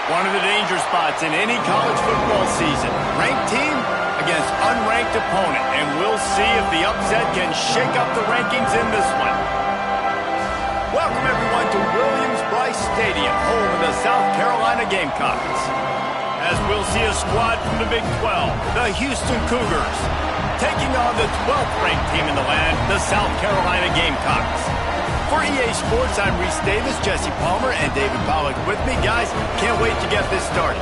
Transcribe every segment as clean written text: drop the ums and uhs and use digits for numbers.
One of the danger spots in any college football season. Ranked team against unranked opponent. And we'll see if the upset can shake up the rankings in this one. Welcome everyone to Williams-Brice Stadium, home of the South Carolina Gamecocks. As we'll see a squad from the Big 12, the Houston Cougars, taking on the 12th ranked team in the land, the South Carolina Gamecocks. For EA Sports, I'm Reese Davis, Jesse Palmer, and David Pollack with me. Guys, can't wait to get this started.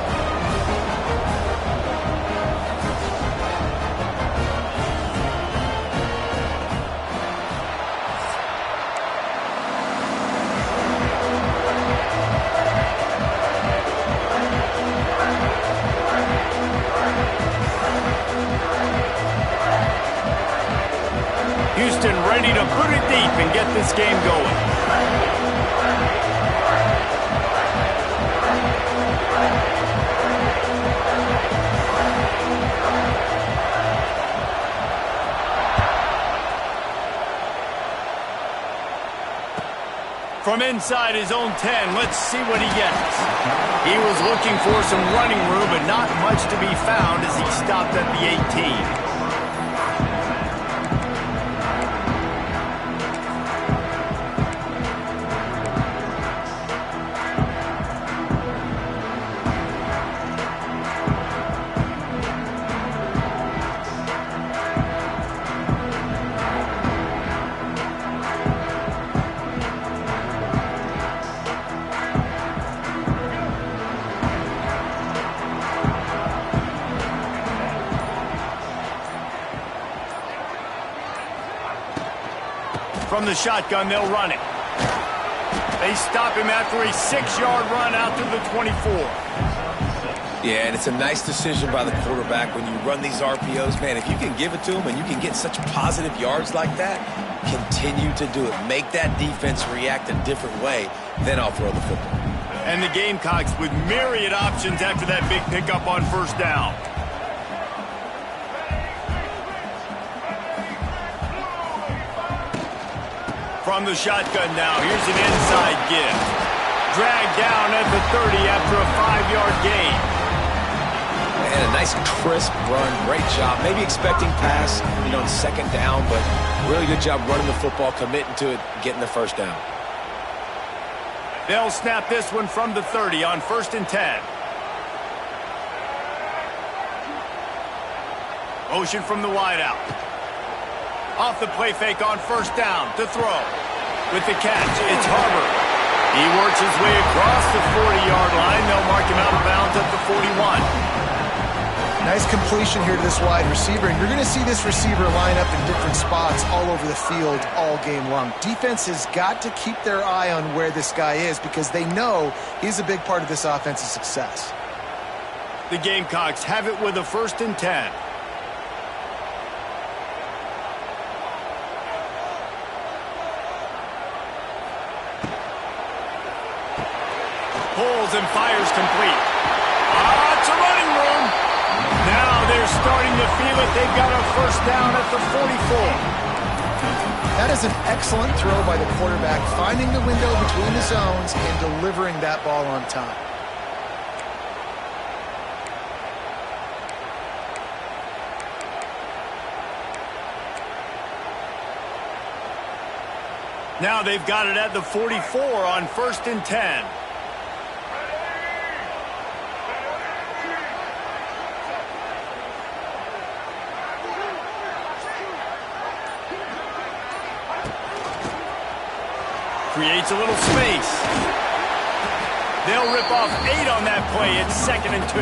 Houston ready to put it deep and get this game going. From inside his own 10, let's see what he gets. He was looking for some running room, but not much to be found as he stopped at the 18. From the shotgun, they'll run it. They stop him after a 6-yard run out to the 24. Yeah, and it's a nice decision by the quarterback when you run these RPOs. Man, if you can give it to him and you can get such positive yards like that, continue to do it. Make that defense react a different way, then I'll throw the football. And the Gamecocks with myriad options after that big pickup on first down. From the shotgun now, here's an inside give. Dragged down at the 30 after a 5-yard gain. And a nice crisp run, great job. Maybe expecting pass, in second down, but really good job running the football, committing to it, getting the first down. They'll snap this one from the 30 on 1st and 10. Motion from the wideout. Off the play fake on first down to throw. With the catch, it's Harbor. He works his way across the 40-yard line. They'll mark him out of bounds at the 41. Nice completion here to this wide receiver, and you're going to see this receiver line up in different spots all over the field all game long. Defense has got to keep their eye on where this guy is because they know he's a big part of this offense's success. The Gamecocks have it with a 1st and 10. Pulls and fires complete. It's a running room. Now they're starting to feel it. They've got a first down at the 44. That is an excellent throw by the quarterback, finding the window between the zones and delivering that ball on time. Now they've got it at the 44 on 1st and 10. Creates a little space. They'll rip off 8 on that play. It's 2nd and 2.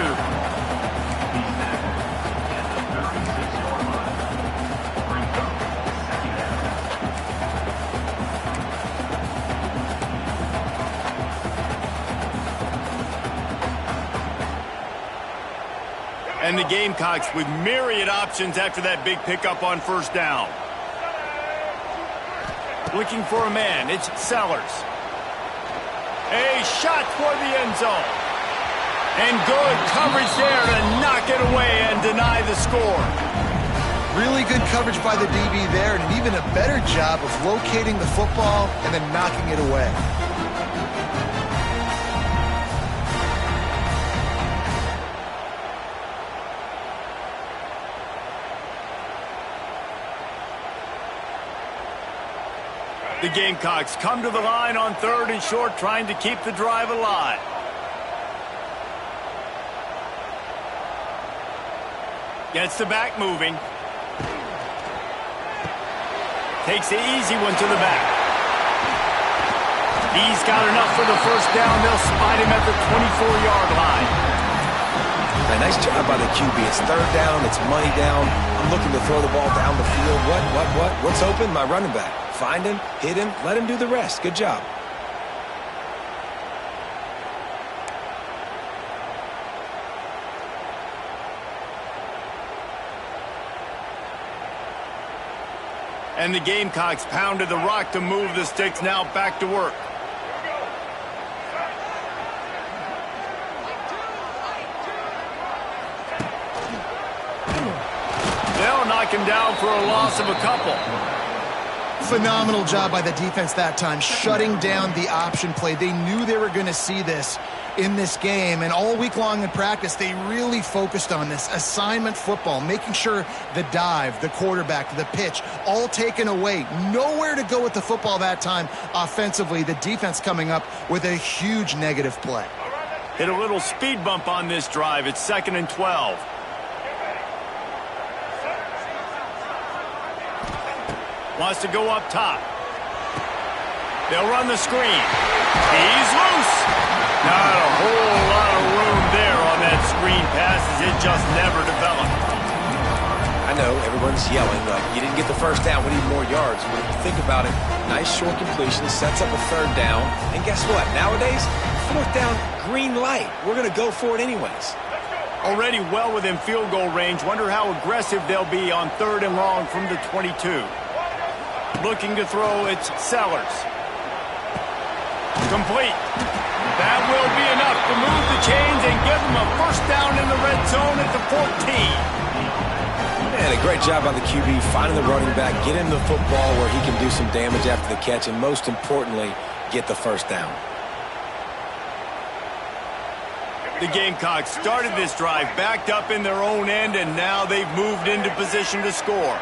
And the Gamecocks with myriad options after that big pickup on first down. Looking for a man, it's Sellers. A shot toward the end zone. And good coverage there to knock it away and deny the score. Really good coverage by the DB there, and even a better job of locating the football and then knocking it away. The Gamecocks come to the line on 3rd and short, trying to keep the drive alive. Gets the back moving. Takes the easy one to the back. He's got enough for the first down. They'll spot him at the 24-yard line. A nice job by the QB. It's 3rd down. It's money down. I'm looking to throw the ball down the field. What? What's open? My running back. Find him, hit him, let him do the rest. Good job. And the Gamecocks pounded the rock to move the sticks. Now back to work. They'll knock him down for a loss of a couple. Phenomenal job by the defense that time, shutting down the option play. They knew they were going to see this in this game, and all week long in practice, they really focused on this assignment football, making sure the dive, the quarterback, the pitch, all taken away. Nowhere to go with the football that time offensively. The defense coming up with a huge negative play. Hit a little speed bump on this drive. It's 2nd and 12. Wants to go up top. They'll run the screen. He's loose. Not a whole lot of room there on that screen pass, as it just never developed. I know everyone's yelling like, you didn't get the first down, we need more yards. But if you think about it, nice short completion, sets up a 3rd down. And guess what? Nowadays, 4th down, green light. We're going to go for it anyways. Already well within field goal range. Wonder how aggressive they'll be on 3rd and long from the 22. Looking to throw, it's Sellers. Complete. That will be enough to move the chains and give them a first down in the red zone at the 14. And a great job by the QB, finding the running back, get him the football where he can do some damage after the catch, and most importantly, get the first down. The Gamecocks started this drive backed up in their own end, and now they've moved into position to score.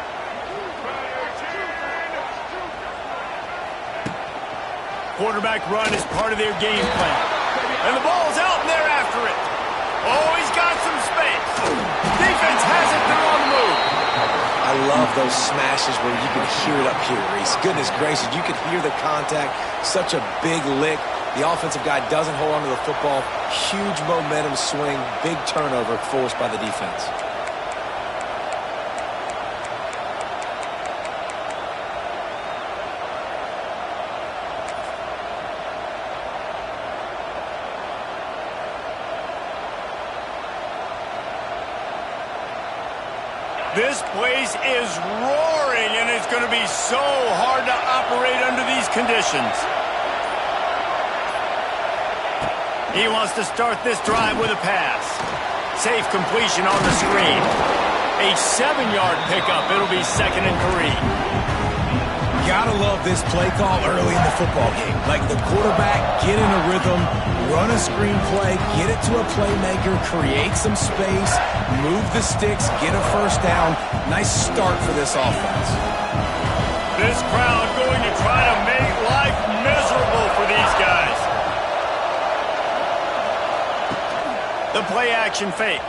Quarterback run is part of their game plan. And the ball's out, and they're after it. Oh, he's got some space. Defense has it. They're on the move. I love those smashes where you can hear it up here, Reese. Goodness gracious, you can hear the contact. Such a big lick. The offensive guy doesn't hold on to the football. Huge momentum swing. Big turnover forced by the defense. This place is roaring, and it's going to be so hard to operate under these conditions. He wants to start this drive with a pass. Safe completion on the screen. A 7-yard pickup. It'll be 2nd and 3. Gotta love this play call early in the football game. Like the quarterback, get in a rhythm, run a screen play, get it to a playmaker, create some space, move the sticks, get a first down. Nice start for this offense. This crowd going to try to make life miserable for these guys. The play action fake.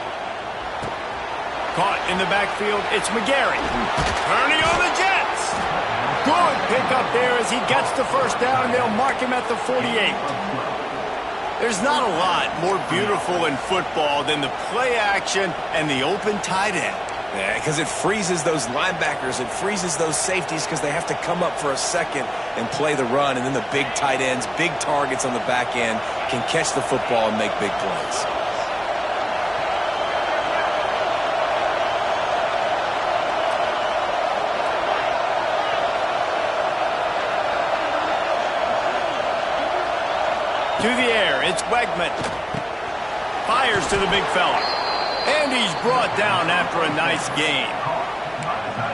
Caught in the backfield, it's McGarry. Turning on the Jets. Good pickup there as he gets the first down, and they'll mark him at the 48. There's not a lot more beautiful in football than the play action and the open tight end. Yeah, because it freezes those linebackers. It freezes those safeties because they have to come up for a second and play the run. And then the big tight ends, big targets on the back end can catch the football and make big plays. To the air, it's Wegman. Fires to the big fella. And he's brought down after a nice gain.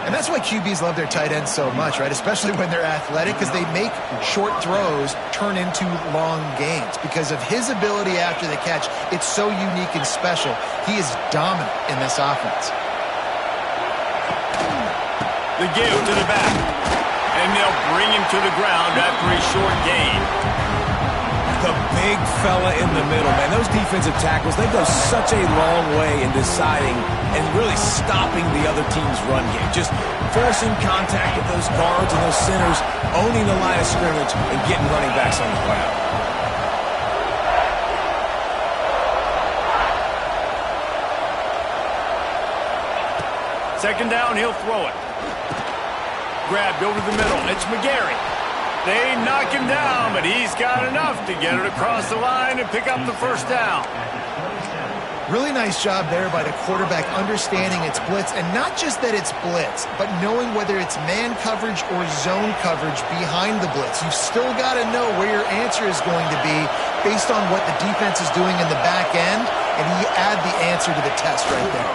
And that's why QBs love their tight ends so much, right? Especially when they're athletic, because they make short throws turn into long gains. Because of his ability after the catch, it's so unique and special. He is dominant in this offense. The give to the back. And they'll bring him to the ground after a short gain. The big fella in the middle, man. Those defensive tackles, they go such a long way in deciding and really stopping the other team's run game. Just forcing contact with those guards and those centers, owning the line of scrimmage, and getting running backs on the ground. Second down, he'll throw it. Grabbed over the middle. It's McGarry. They knock him down, but he's got enough to get it across the line and pick up the first down. Really nice job there by the quarterback understanding it's blitz, and not just that it's blitz, but knowing whether it's man coverage or zone coverage behind the blitz. You've still got to know where your answer is going to be based on what the defense is doing in the back end, and you add the answer to the test right there.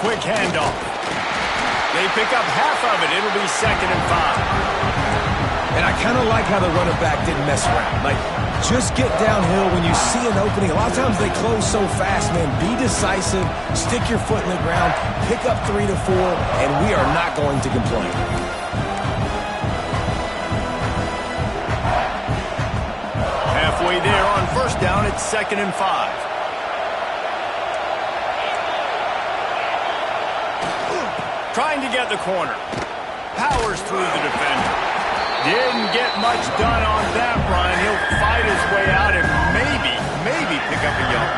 Quick handoff. They pick up half of it. It'll be 2nd and 5. And I kind of like how the running back didn't mess around. Like, just get downhill when you see an opening. A lot of times they close so fast, man. Be decisive, stick your foot in the ground, pick up 3 to 4, and we are not going to complain. Halfway there on first down, it's 2nd and 5. Trying to get the corner. Powers through the defender. Didn't get much done on that run. He'll fight his way out and maybe pick up a yard.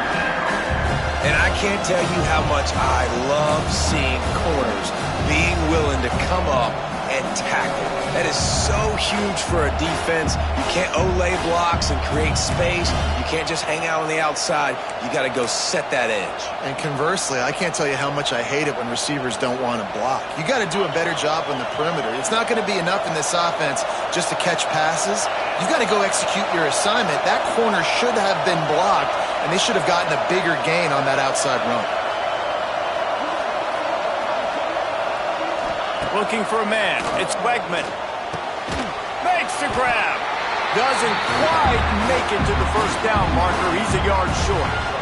And I can't tell you how much I love seeing corners being willing to come up and tackle. That is so huge for a defense. You can't olay blocks and create space. You can't just hang out on the outside. You got to go set that edge. And conversely, I can't tell you how much I hate it when receivers don't want to block. You got to do a better job on the perimeter. It's not going to be enough in this offense just to catch passes. You've got to go execute your assignment. That corner should have been blocked, and they should have gotten a bigger gain on that outside run. Looking for a man. It's Wegman. Makes the grab. Doesn't quite make it to the first down marker. He's a yard short.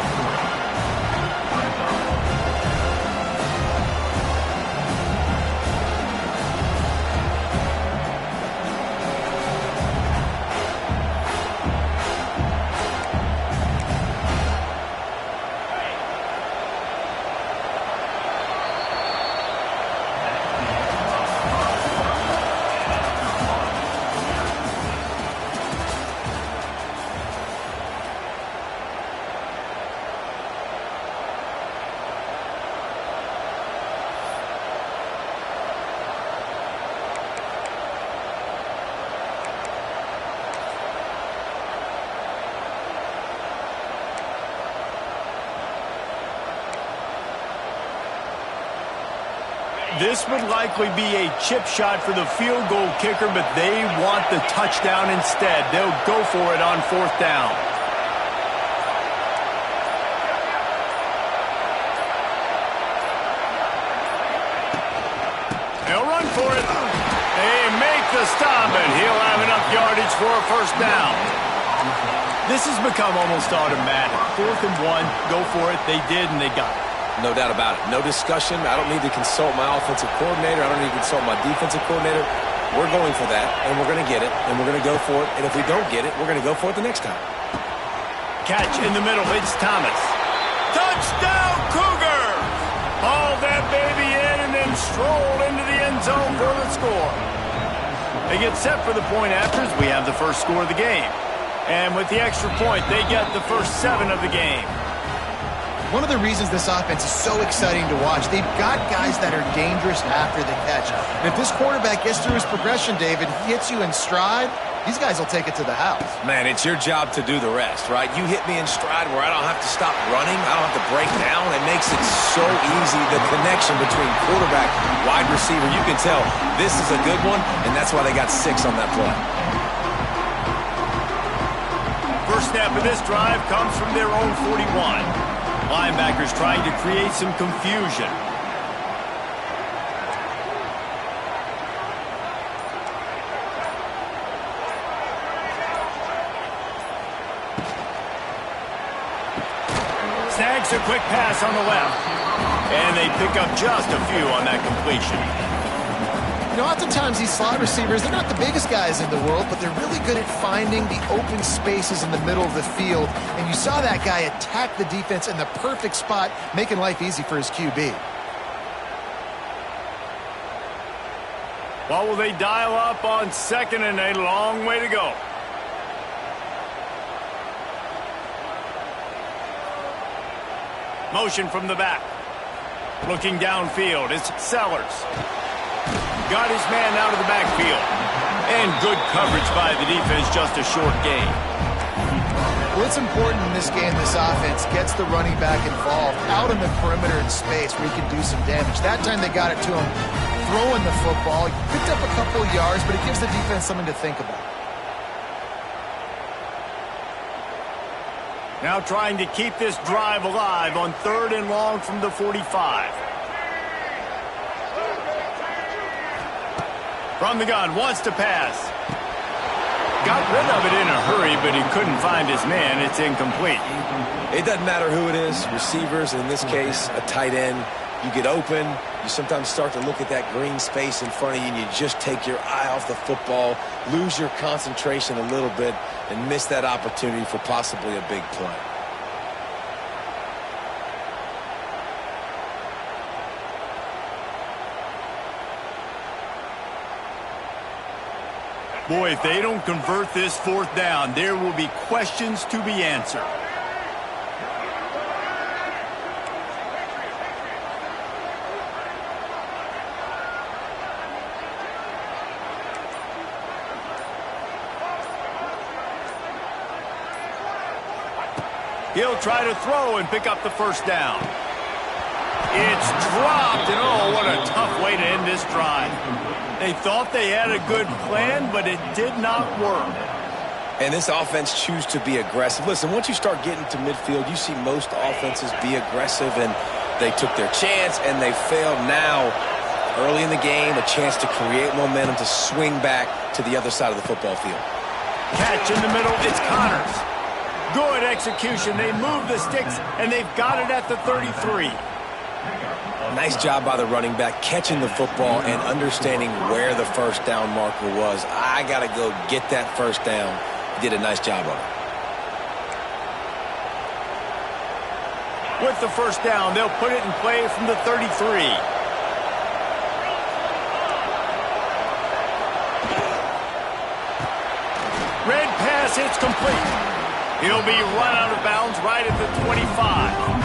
This would likely be a chip shot for the field goal kicker, but they want the touchdown instead. They'll go for it on 4th down. They'll run for it. They make the stop, and he'll have enough yardage for a first down. This has become almost automatic. 4th and 1, go for it. They did, and they got it. No doubt about it. No discussion. I don't need to consult my offensive coordinator. I don't need to consult my defensive coordinator. We're going for that, and we're going to get it, and we're going to go for it. And if we don't get it, we're going to go for it the next time. Catch in the middle. It's Thomas. Touchdown, Cougars! Haul that baby in and then stroll into the end zone for the score. They get set for the point afters. We have the first score of the game. And with the extra point, they get the first 7 of the game. One of the reasons this offense is so exciting to watch, they've got guys that are dangerous after the catch. And if this quarterback gets through his progression, David, he hits you in stride, these guys will take it to the house. Man, it's your job to do the rest, right? You hit me in stride where I don't have to stop running. I don't have to break down. It makes it so easy. The connection between quarterback and wide receiver, you can tell this is a good one, and that's why they got 6 on that play. First snap of this drive comes from their own 41. Linebackers trying to create some confusion. Snags a quick pass on the left. And they pick up just a few on that completion. You know, oftentimes these slot receivers, they're not the biggest guys in the world, but they're really good at finding the open spaces in the middle of the field. And you saw that guy attack the defense in the perfect spot, making life easy for his QB. What will they dial up on 2nd and a long way to go? Motion from the back. Looking downfield, it's Sellers. Got his man out of the backfield. And good coverage by the defense, just a short gain. Well, it's important in this game, this offense gets the running back involved out in the perimeter in space where he can do some damage. That time they got it to him throwing the football. He picked up a couple of yards, but it gives the defense something to think about. Now trying to keep this drive alive on 3rd and long from the 45. From the gun, wants to pass. Got rid of it in a hurry, but he couldn't find his man. It's incomplete. It doesn't matter who it is, receivers, in this case, a tight end. You get open, you sometimes start to look at that green space in front of you, and you just take your eye off the football, lose your concentration a little bit, and miss that opportunity for possibly a big play. Boy, if they don't convert this 4th down, there will be questions to be answered. He'll try to throw and pick up the 1st down. It's dropped, and oh, what a tough way to end this drive. They thought they had a good plan, but it did not work. And this offense choose to be aggressive. Listen, once you start getting to midfield, you see most offenses be aggressive, and they took their chance, and they failed. Now, early in the game, a chance to create momentum to swing back to the other side of the football field. Catch in the middle, it's Connors. Good execution. They move the sticks, and they've got it at the 33. Nice job by the running back, catching the football and understanding where the 1st down marker was. I got to go get that 1st down. He did a nice job of it. With the 1st down, they'll put it in play from the 33. Red pass hits complete. He'll be run out of bounds right at the 25.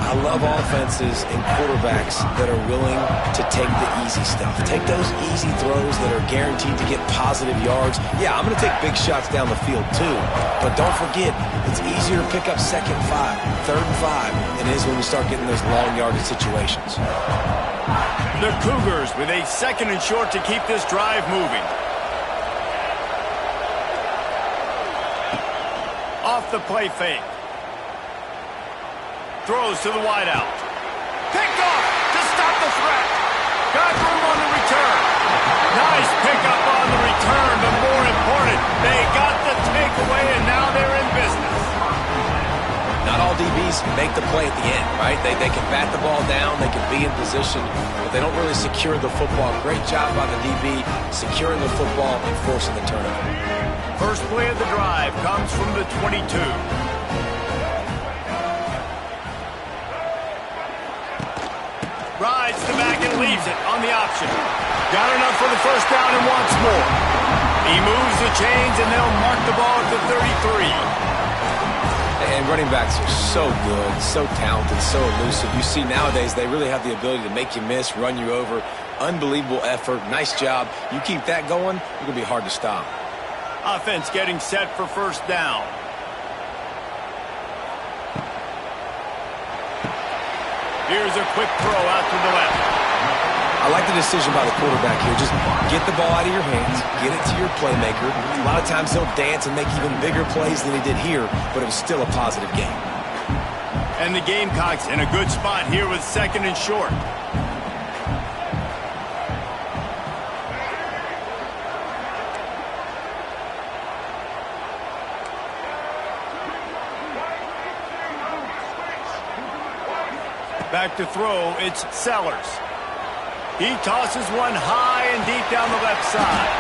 I love offenses and quarterbacks that are willing to take the easy stuff. Take those easy throws that are guaranteed to get positive yards. Yeah, I'm going to take big shots down the field too. But don't forget, it's easier to pick up 2nd and 5, 3rd and 5 than it is when we start getting those long yardage situations. The Cougars with a 2nd and short to keep this drive moving. Off the play fake. Throws to the wideout. Picked off to stop the threat. Got room on the return. Nice pickup on the return, but more important, they got the takeaway, and now they're in business. Not all DBs make the play at the end, right? They can bat the ball down, they can be in position, but they don't really secure the football. Great job by the DB securing the football and forcing the turnover. First play of the drive comes from the 22. Rides the back and leaves it on the option. Got enough for the 1st down and wants more. He moves the chains, and they'll mark the ball at the 33. And running backs are so good, so talented, so elusive. You see nowadays they really have the ability to make you miss, run you over. Unbelievable effort. Nice job. You keep that going, it's going to be hard to stop. Offense getting set for 1st down. Here's a quick throw out to the left. I like the decision by the quarterback here. Just get the ball out of your hands, get it to your playmaker. A lot of times he'll dance and make even bigger plays than he did here, but it was still a positive game. And the Gamecocks in a good spot here with 2nd and short. Back to throw, it's Sellers. He tosses one high and deep down the left side.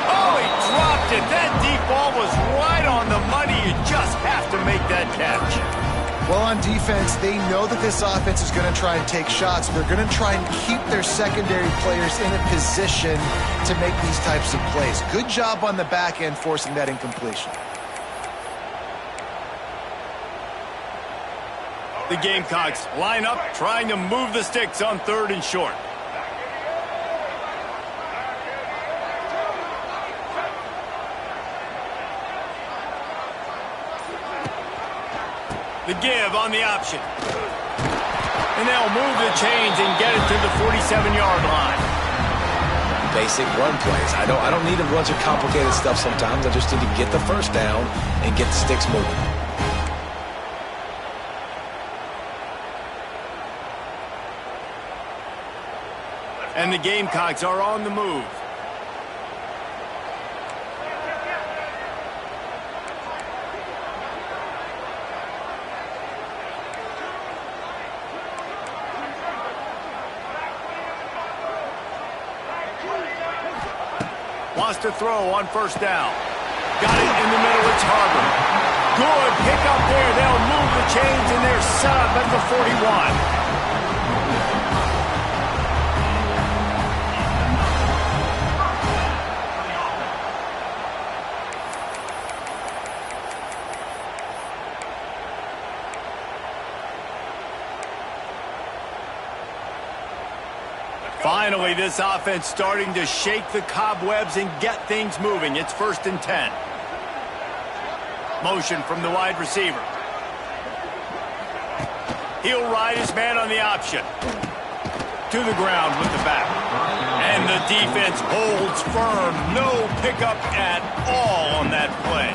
Oh, he dropped it. That deep ball was right on the money. You just have to make that catch. Well, on defense, they know that this offense is going to try and take shots. They're going to try and keep their secondary players in a position to make these types of plays. Good job on the back end forcing that incompletion. The Gamecocks line up, trying to move the sticks on 3rd and short. The give on the option. And they'll move the chains and get it to the 47-yard line. Basic run plays. I don't need a bunch of complicated stuff sometimes. I just need to get the first down and get the sticks moving. And the Gamecocks are on the move. Wants to throw on 1st down. Got it in the middle. It's Harbor. Good pick up there. They'll move the chains, and they're set up at the 41. Finally, this offense starting to shake the cobwebs and get things moving. It's 1st and 10. Motion from the wide receiver. He'll ride his man on the option. To the ground with the back. And the defense holds firm. No pickup at all on that play.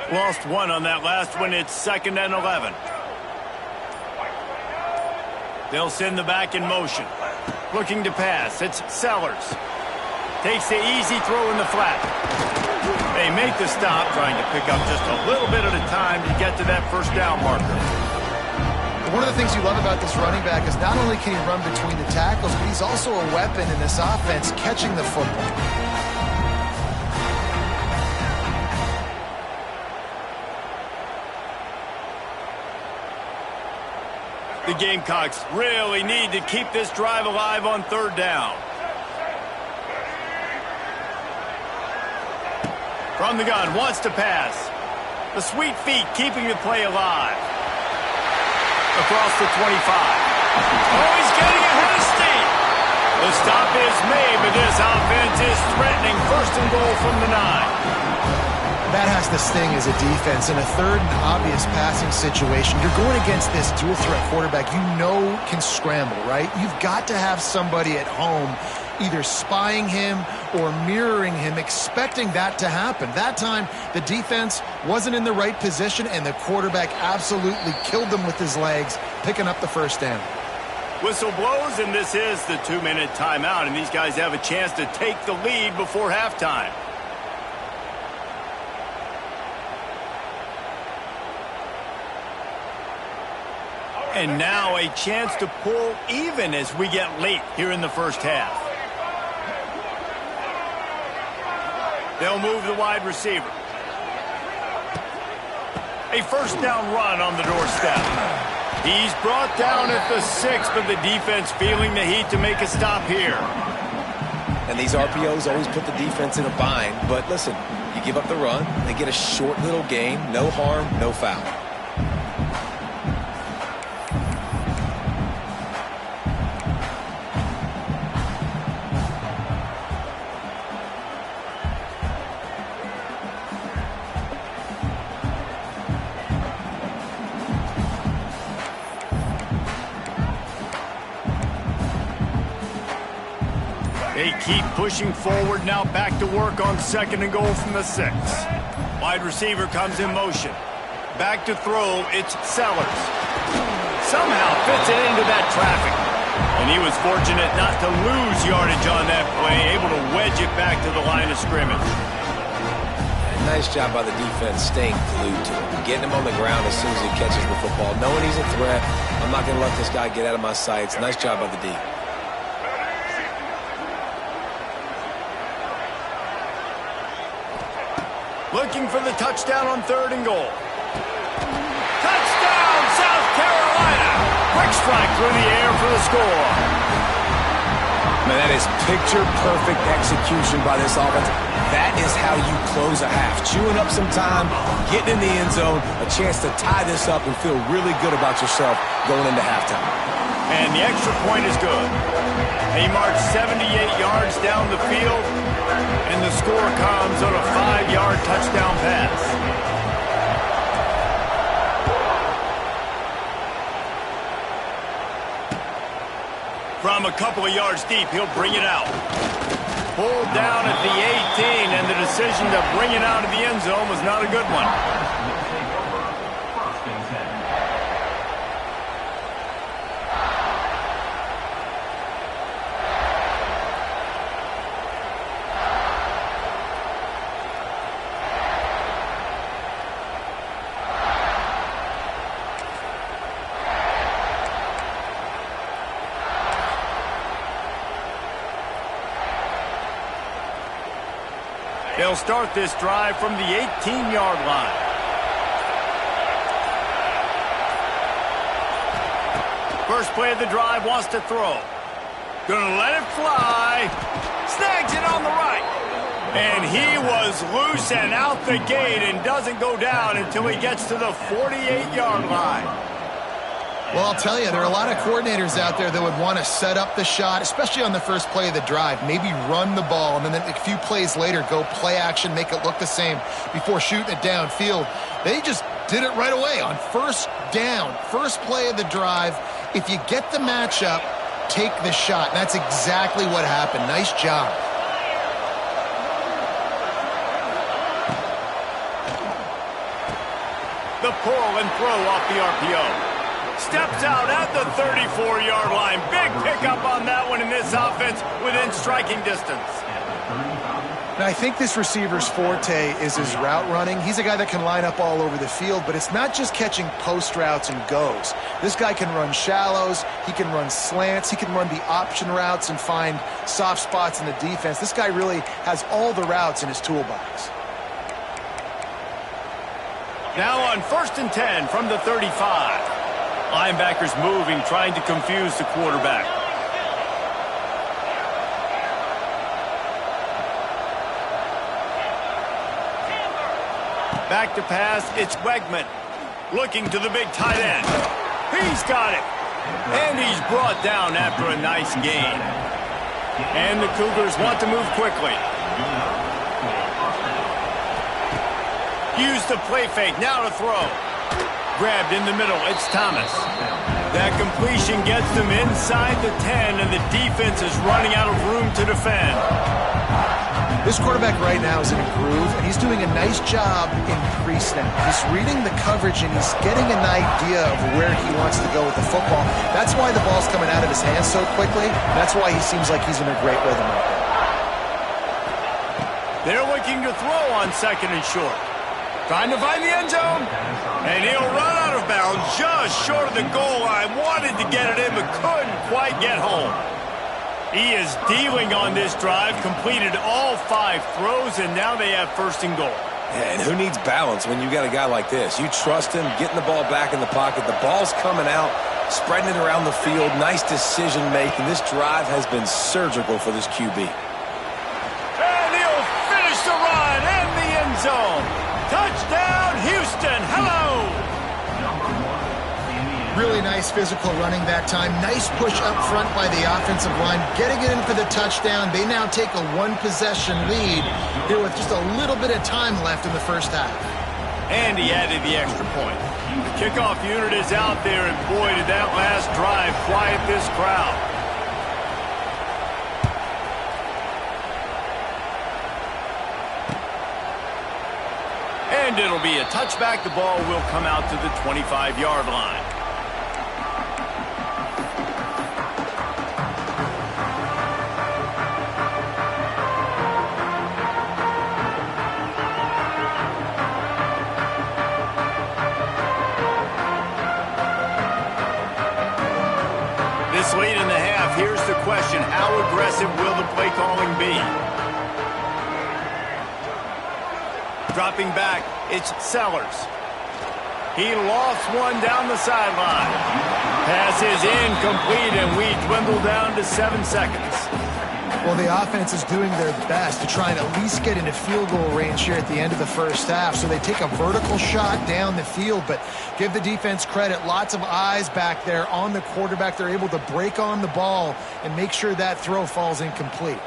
Lost one on that last one. It's 2nd and 11. They'll send the back in motion. Looking to pass. It's Sellers. Takes the easy throw in the flat. They make the stop, trying to pick up just a little bit at a time to get to that 1st down marker. One of the things you love about this running back is not only can he run between the tackles, but he's also a weapon in this offense catching the football. The Gamecocks really need to keep this drive alive on 3rd down. From the gun, wants to pass. The sweet feet keeping the play alive. Across the 25. Oh, he's getting ahead of steam. The stop is made, but this offense is threatening 1st and goal from the 9. That has to sting as a defense. In a 3rd and obvious passing situation, you're going against this dual-threat quarterback you know can scramble, right? You've got to have somebody at home either spying him or mirroring him, expecting that to happen. That time, the defense wasn't in the right position, and the quarterback absolutely killed them with his legs, picking up the 1st down. Whistle blows, and this is the 2-minute timeout, and these guys have a chance to take the lead before halftime. And now a chance to pull even as we get late here in the 1st half. They'll move the wide receiver. A 1st down run on the doorstep. He's brought down at the 6, but the defense feeling the heat to make a stop here. And these RPOs always put the defense in a bind. But listen, you give up the run, they get a short little gain, no harm, no foul. A They keep pushing forward now, back to work on 2nd and goal from the 6. Wide receiver comes in motion. Back to throw, it's Sellers. Somehow fits it into that traffic. And he was fortunate not to lose yardage on that play, able to wedge it back to the line of scrimmage. Nice job by the defense staying glued to him, getting him on the ground as soon as he catches the football, knowing he's a threat. I'm not going to let this guy get out of my sights. Nice job by the D. Looking for the touchdown on 3rd and goal. Touchdown, South Carolina! Quick strike through the air for the score. Man, that is picture-perfect execution by this offense. That is how you close a half. Chewing up some time, getting in the end zone, a chance to tie this up and feel really good about yourself going into halftime. And the extra point is good. He marched 78 yards down the field, and the score comes on a 5-yard touchdown pass. From a couple of yards deep, he'll bring it out. Pulled down at the 18, and the decision to bring it out of the end zone was not a good one. They'll start this drive from the 18-yard line. First play of the drive, wants to throw. Gonna let it fly. Snags it on the right. And he was loose and out the gate and doesn't go down until he gets to the 48-yard line. Well, I'll tell you, there are a lot of coordinators out there that would want to set up the shot, especially on the first play of the drive, maybe run the ball, and then a few plays later go play action, make it look the same before shooting it downfield. They just did it right away on 1st down, first play of the drive. If you get the matchup, take the shot. And that's exactly what happened. Nice job. The pull and throw off the RPO. Steps out at the 34-yard line. Big pickup on that one in this offense within striking distance. Now, I think this receiver's forte is his route running. He's a guy that can line up all over the field, but it's not just catching post routes and goes. This guy can run shallows, he can run slants, he can run the option routes and find soft spots in the defense. This guy really has all the routes in his toolbox. Now on 1st and 10 from the 35. Linebackers moving, trying to confuse the quarterback. Back to pass, it's Wegman. Looking to the big tight end. He's got it. And he's brought down after a nice gain. And the Cougars want to move quickly. Use the play fake, now to throw. Grabbed in the middle, it's Thomas. That completion gets them inside the 10, and the defense is running out of room to defend. This quarterback right now is in a groove, and he's doing a nice job in pre-snap. He's reading the coverage, and he's getting an idea of where he wants to go with the football. That's why the ball's coming out of his hands so quickly. That's why he seems like he's in a great rhythm right now. They're looking to throw on 2nd and short. Trying to find the end zone. And he'll run out of bounds just short of the goal line. Wanted to get it in, but couldn't quite get home. He is dealing on this drive, completed all 5 throws, and now they have 1st and goal. Yeah, and who needs balance when you got a guy like this? You trust him, getting the ball back in the pocket. The ball's coming out, spreading it around the field. Nice decision-making. This drive has been surgical for this QB. And he'll finish the run in the end zone. Touchdown, Houston. Hello. Really nice physical running that time. Nice push up front by the offensive line. Getting it in for the touchdown. They now take a 1-possession lead here with just a little bit of time left in the first half. And he added the extra point. The kickoff unit is out there, and boy, did that last drive quiet this crowd. And it'll be a touchback. The ball will come out to the 25-yard line. This late in the half, here's the question. How aggressive will the play calling be? Dropping back, it's Sellers. He lost one down the sideline. Pass is incomplete, and we dwindle down to 7 seconds. Well, the offense is doing their best to try and at least get into field goal range here at the end of the first half. So they take a vertical shot down the field, but give the defense credit. Lots of eyes back there on the quarterback. They're able to break on the ball and make sure that throw falls incomplete.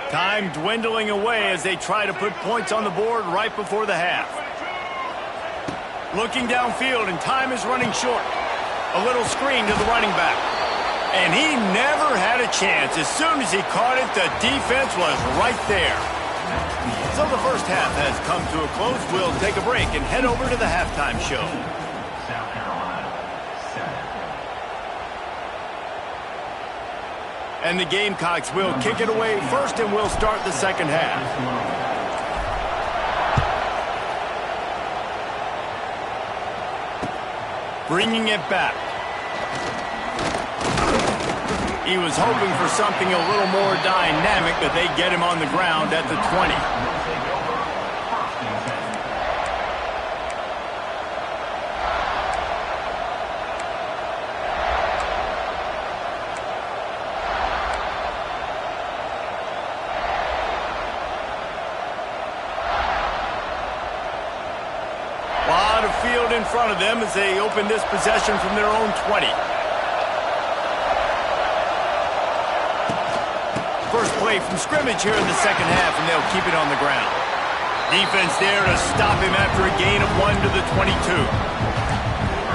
Time dwindling away as they try to put points on the board right before the half. Looking downfield, and time is running short. A little screen to the running back. And he never had a chance. As soon as he caught it, the defense was right there. So the first half has come to a close. We'll take a break and head over to the halftime show. And the Gamecocks will kick it away first, and we'll start the second half. Bringing it back. He was hoping for something a little more dynamic, but they get him on the ground at the 20. Lot of field in front of them as they open this possession from their own 20. First play from scrimmage here in the second half, and they'll keep it on the ground. Defense there to stop him after a gain of 1 to the 22.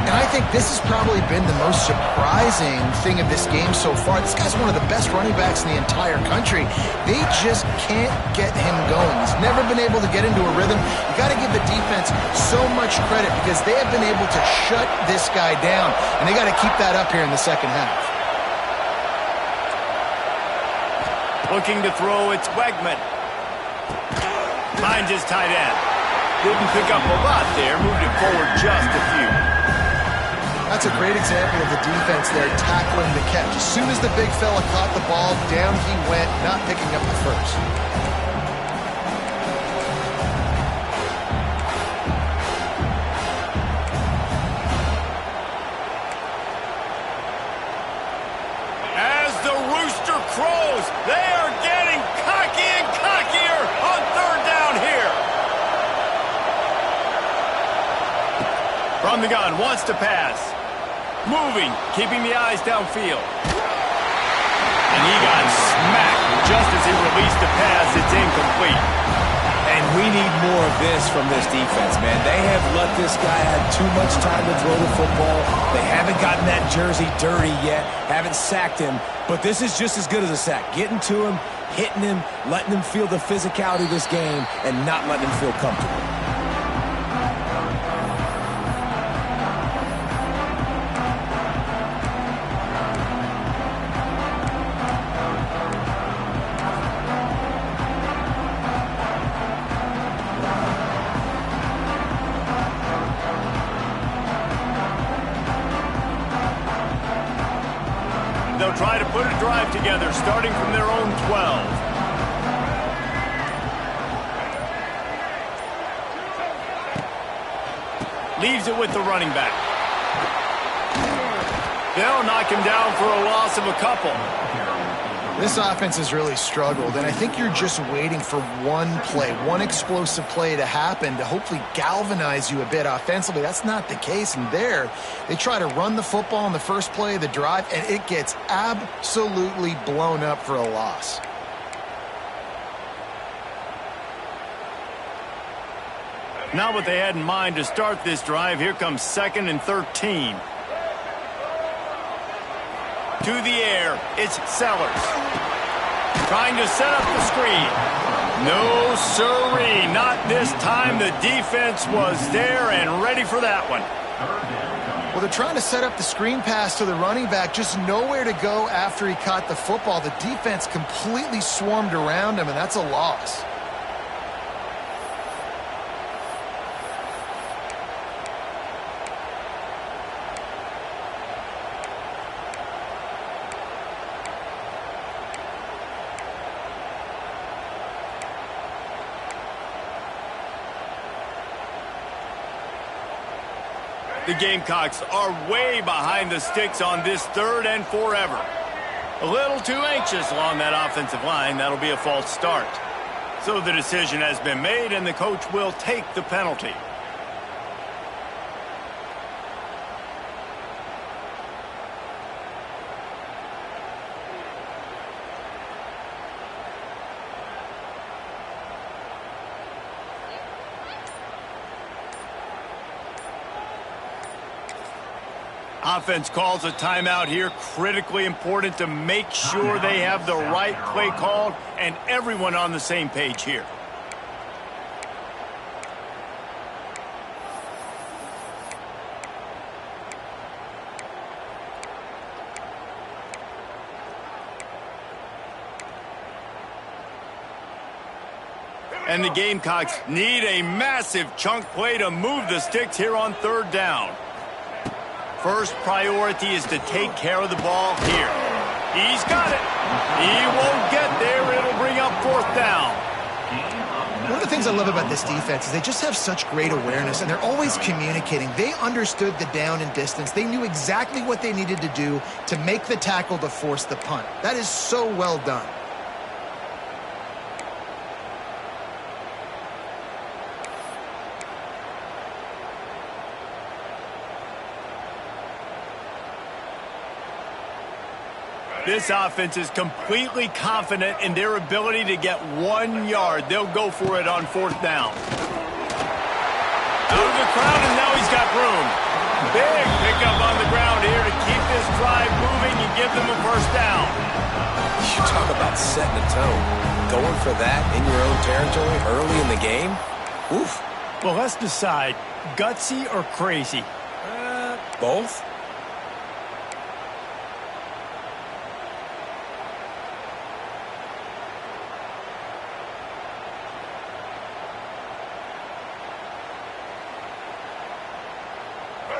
And I think this has probably been the most surprising thing of this game so far. This guy's one of the best running backs in the entire country. They just can't get him going. He's never been able to get into a rhythm. You got to give the defense so much credit because they have been able to shut this guy down, and they got to keep that up here in the second half. Looking to throw, it's Wegman. Finds his tight end. Didn't pick up a lot there, moved it forward just a few. That's a great example of the defense there tackling the catch. As soon as the big fella caught the ball, down he went, not picking up the first. As the rooster crows, they are getting cocky and cockier on third down here. From the gun, wants to pass. Moving, keeping the eyes downfield. And he got smacked just as he released the pass. It's incomplete. And we need more of this from this defense, man. They have let this guy have too much time to throw the football. They haven't gotten that jersey dirty yet, haven't sacked him. But this is just as good as a sack. Getting to him, hitting him, letting him feel the physicality of this game, and not letting him feel comfortable. They'll try to put a drive together, starting from their own 12. Leaves it with the running back. They'll knock him down for a loss of a couple. This offense has really struggled, and I think you're just waiting for one play, one explosive play to happen to hopefully galvanize you a bit offensively. That's not the case, and there they try to run the football in the first play of the drive, and it gets absolutely blown up for a loss. Not what they had in mind to start this drive. Here comes 2nd and 13. To the air, it's Sellers. Trying to set up the screen. No sirree. Not this time. The defense was there and ready for that one. Well, they're trying to set up the screen pass to the running back. Just nowhere to go after he caught the football. The defense completely swarmed around him, and that's a loss. The Gamecocks are way behind the sticks on this 3rd and forever. A little too anxious along that offensive line. That'll be a false start. So the decision has been made, and the coach will take the penalty. Offense calls a timeout here. Critically important to make sure they have the right play called and everyone on the same page here. And the Gamecocks need a massive chunk play to move the sticks here on 3rd down. First priority is to take care of the ball here. He's got it. He won't get there. It'll bring up 4th down. One of the things I love about this defense is they just have such great awareness, and they're always communicating. They understood the down and distance. They knew exactly what they needed to do to make the tackle to force the punt. That is so well done. This offense is completely confident in their ability to get 1 yard. They'll go for it on 4th down. Out of the crowd, and now he's got room. Big pickup on the ground here to keep this drive moving and give them a 1st down. You talk about setting a tone. Going for that in your own territory early in the game? Oof. Well, let's decide, gutsy or crazy? Both?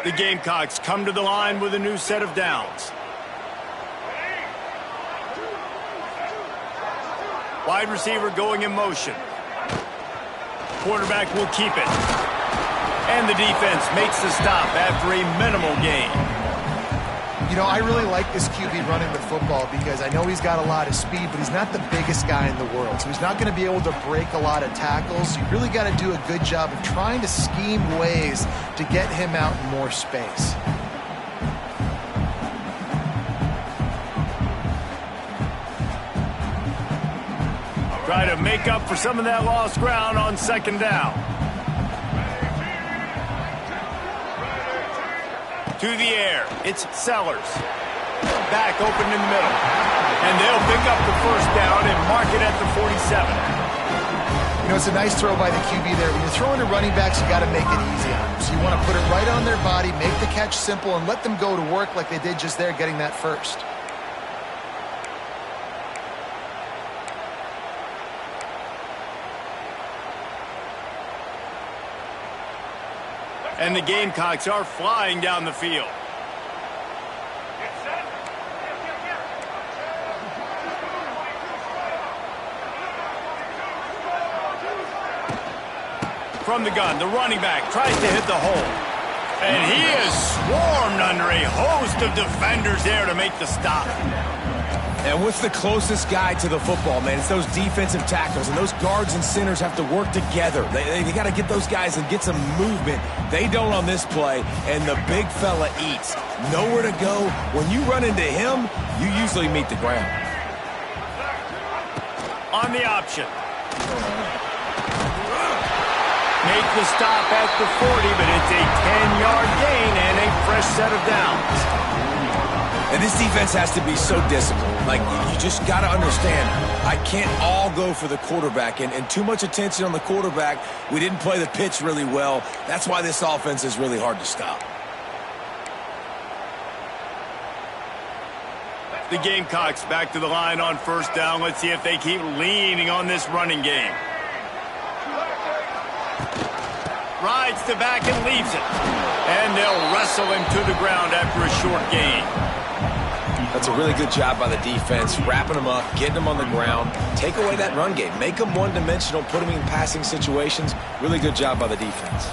The Gamecocks come to the line with a new set of downs. Wide receiver going in motion. Quarterback will keep it. And the defense makes the stop after a minimal gain. You know, I really like this QB running the football because I know he's got a lot of speed, but he's not the biggest guy in the world. So he's not going to be able to break a lot of tackles. You really got to do a good job of trying to scheme ways to get him out in more space. Try to make up for some of that lost ground on 2nd down. To the air, it's Sellers. Back open in the middle. And they'll pick up the 1st down and mark it at the 47. You know, it's a nice throw by the QB there. When you're throwing to running backs, you got to make it easy on them. So you want to put it right on their body, make the catch simple, and let them go to work like they did just there, getting that 1st. And the Gamecocks are flying down the field. From the gun, the running back tries to hit the hole. And he is swarmed under a host of defenders there to make the stop. And what's the closest guy to the football, man? It's those defensive tackles, and those guards and centers have to work together. They got to get those guys and get some movement. They don't on this play, and the big fella eats. Nowhere to go. When you run into him, you usually meet the ground. On the option. Make the stop at the 40, but it's a 10-yard gain and a fresh set of downs. And this defense has to be so disciplined. Like, you just got to understand, I can't all go for the quarterback. And too much attention on the quarterback. We didn't play the pitch really well. That's why this offense is really hard to stop. The Gamecocks back to the line on first down. Let's see if they keep leaning on this running game. Rides to back and leaves it. And they'll wrestle him to the ground after a short gain. That's a really good job by the defense, wrapping them up, getting them on the ground. Take away that run game. Make them one-dimensional, put them in passing situations. Really good job by the defense.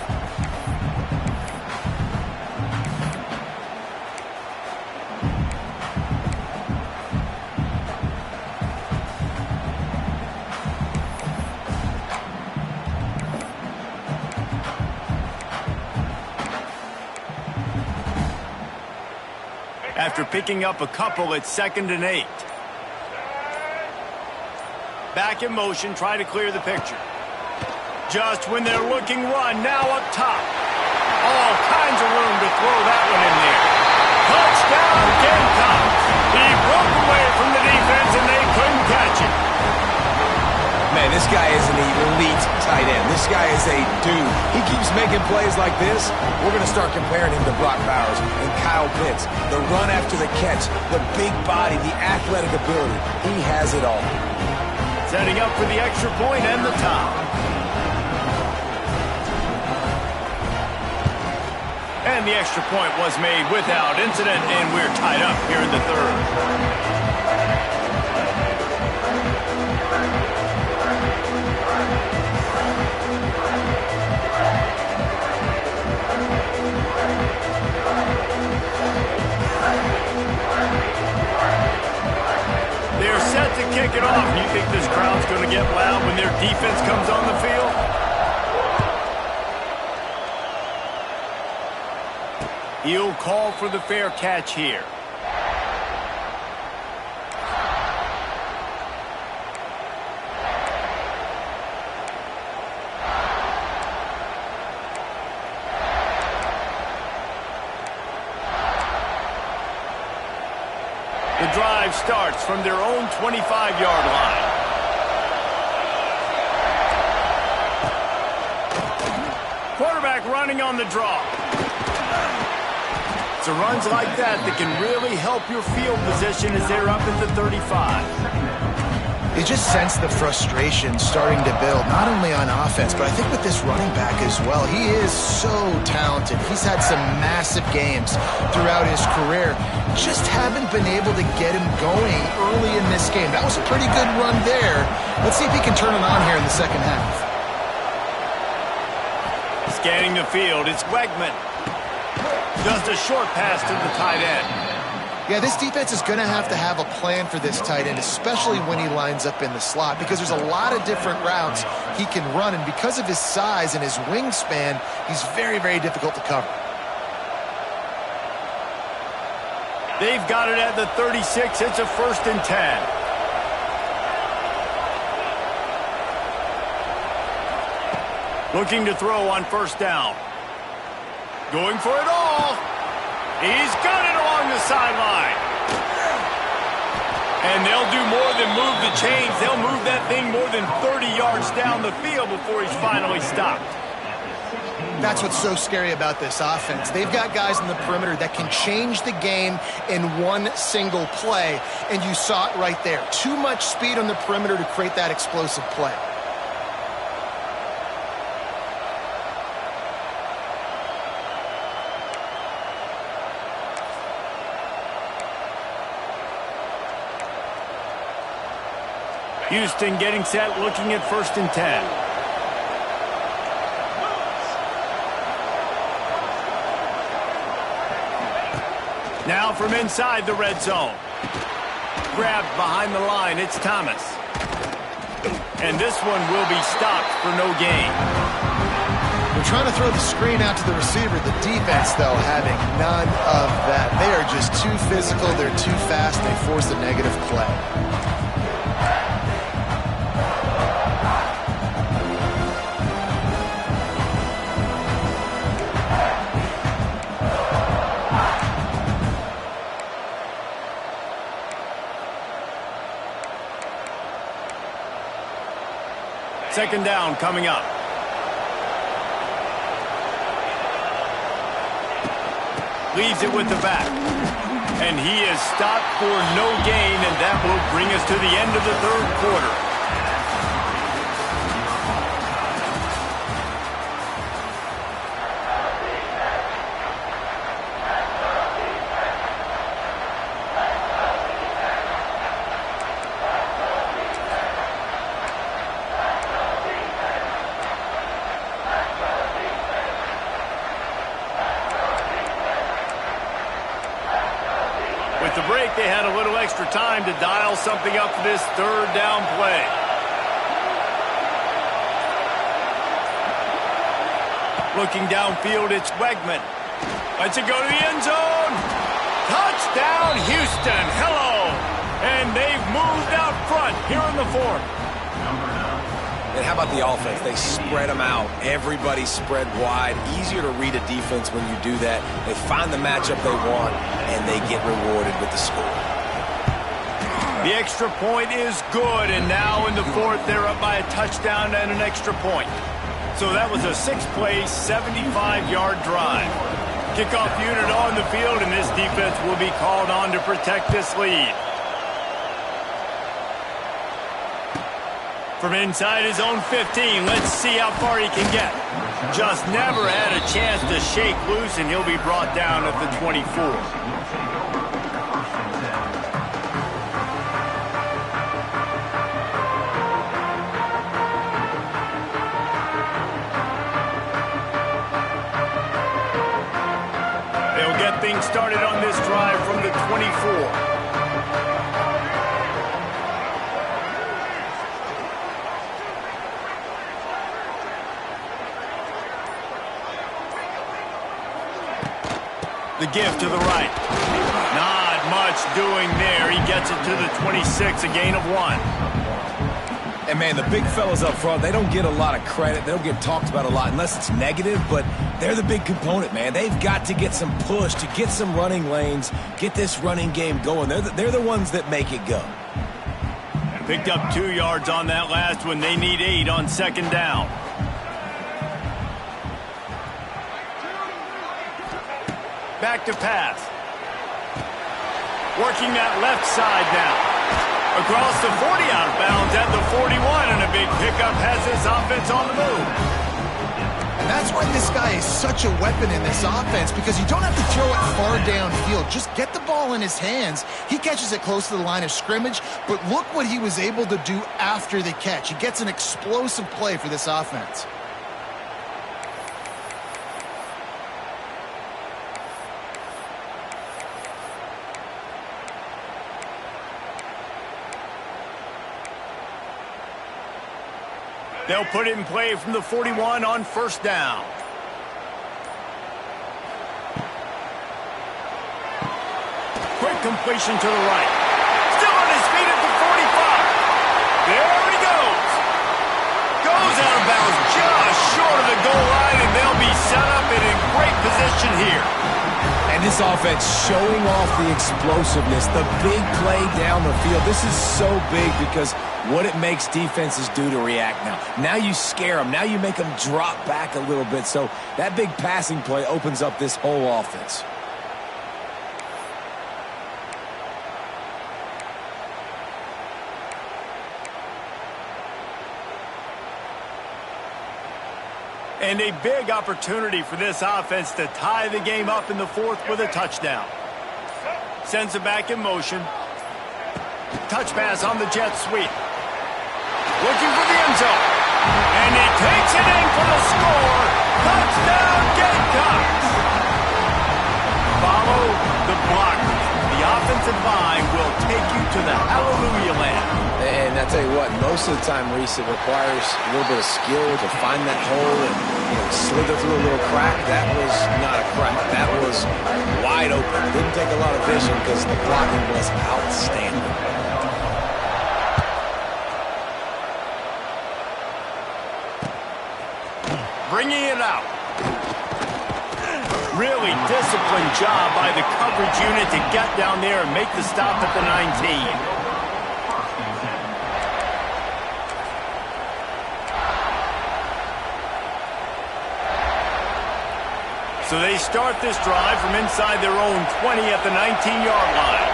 After picking up a couple, it's 2nd and 8. Back in motion, try to clear the picture. Just when they're looking run, now up top. All kinds of room to throw that one in there. Touchdown, Gamecocks. He broke away from the defense and they couldn't catch it. Man, this guy is an elite tight end. This guy is a dude. He keeps making plays like this. We're going to start comparing him to Brock Bowers and Kyle Pitts. The run after the catch, the big body, the athletic ability. He has it all. Setting up for the extra point and the top. And the extra point was made without incident, and we're tied up here in the third. They're set to kick it off. You think this crowd's going to get loud when their defense comes on the field? He'll call for the fair catch here. The drive starts from their own 25-yard line. Quarterback running on the draw. It's runs like that that can really help your field position as they're up at the 35. You just sense the frustration starting to build, not only on offense, but I think with this running back as well. He is so talented. He's had some massive games throughout his career. Just haven't been able to get him going early in this game. That was a pretty good run there. Let's see if he can turn it on here in the second half. Scanning the field, it's Wegman. Just a short pass to the tight end. Yeah, this defense is going to have a plan for this tight end, especially when he lines up in the slot, because there's a lot of different routes he can run, and because of his size and his wingspan, he's very, very difficult to cover. They've got it at the 36. It's a 1st and 10. Looking to throw on first down. Going for it all. He's got it along the sideline. And they'll do more than move the chains. They'll move that thing more than 30 yards down the field before he's finally stopped. That's what's so scary about this offense. They've got guys in the perimeter that can change the game in one single play, and you saw it right there. Too much speed on the perimeter to create that explosive play. Houston getting set, looking at 1st and 10. Now from inside the red zone. Grabbed behind the line, it's Thomas. And this one will be stopped for no gain. They're trying to throw the screen out to the receiver. The defense, though, having none of that. They are just too physical. They're too fast. They force a negative play. Second down coming up. Leaves it with the back. And he is stopped for no gain, and that will bring us to the end of the third quarter. With the break, they had a little extra time to dial something up for this third down play. Looking downfield, it's Wegman. Lets it go to the end zone. Touchdown, Houston. Hello. And they've moved out front here in the fourth. And how about the offense? They spread them out. Everybody spread wide. Easier to read a defense when you do that. They find the matchup they want, and they get rewarded with the score. The extra point is good, and now in the fourth, they're up by a touchdown and an extra point. So that was a 6-play, 75-yard drive. Kickoff unit on the field, and this defense will be called on to protect this lead. From inside his own 15, let's see how far he can get. Just never had a chance to shake loose, and he'll be brought down at the 24. They'll get things started on this drive from the 24. The give to the right. Not much doing there. He gets it to the 26, a gain of 1. And, man, the big fellas up front, they don't get a lot of credit. They don't get talked about a lot unless it's negative, but they're the big component, man. They've got to get some push, to get some running lanes, get this running game going. They're the ones that make it go. And picked up 2 yards on that last one. They need 8 on second down. Back to pass. Working that left side now. Across the 40, out of bounds at the 41, and a big pickup has this offense on the move. And that's why this guy is such a weapon in this offense, because you don't have to throw it far downfield. Just get the ball in his hands. He catches it close to the line of scrimmage, but look what he was able to do after the catch. He gets an explosive play for this offense. They'll put it in play from the 41 on first down. Quick completion to the right. Still on his feet at the 45. There he goes. Goes out of bounds just short of the goal line, and they'll be set up and in great position here. And this offense showing off the explosiveness, the big play down the field. This is so big because what it makes defenses do to react now. Now you scare them. Now you make them drop back a little bit. So that big passing play opens up this whole offense. And a big opportunity for this offense to tie the game up in the fourth with a touchdown. Sends it back in motion. Touch pass on the jet sweep. Looking for the end zone. And he takes it in for the score. Touchdown, Gamecocks. Follow the block. The offensive line will take you to the hallelujah land. And I tell you what, most of the time, Reese, it requires a little bit of skill to find that hole and slither through a little crack. That was not a crack. That was wide open. Didn't take a lot of vision because the blocking was outstanding. Bringing it out. Really disciplined job by the coverage unit to get down there and make the stop at the 19. So they start this drive from inside their own 20 at the 19-yard line.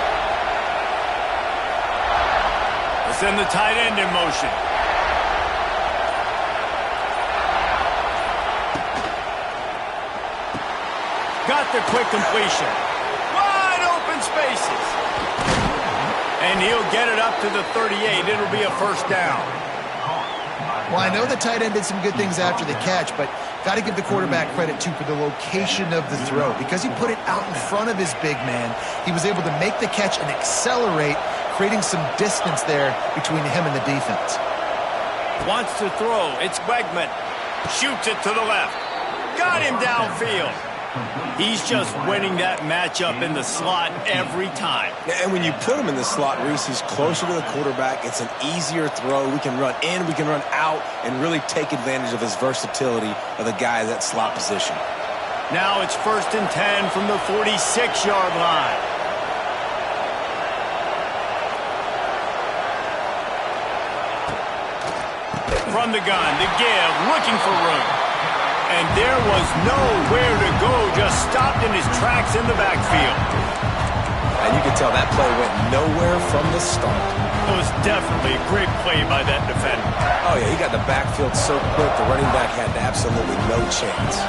They'll send the tight end in motion. Got the quick completion. Wide open spaces. And he'll get it up to the 38. It'll be a first down. Well, I know the tight end did some good things after the catch, but got to give the quarterback credit, too, for the location of the throw. Because he put it out in front of his big man, he was able to make the catch and accelerate, creating some distance there between him and the defense. Wants to throw. It's Wegman. Shoots it to the left. Got him downfield. He's just winning that matchup in the slot every time. Yeah, and when you put him in the slot, Reese, he's closer to the quarterback. It's an easier throw. We can run in, we can run out, and really take advantage of his versatility of the guy at that slot position. Now it's 1st and 10 from the 46-yard line. From the gun, the give, looking for room. And there was nowhere to go, just stopped in his tracks in the backfield. And you can tell that play went nowhere from the start. It was definitely a great play by that defender. Oh, yeah, he got the backfield so quick, the running back had absolutely no chance.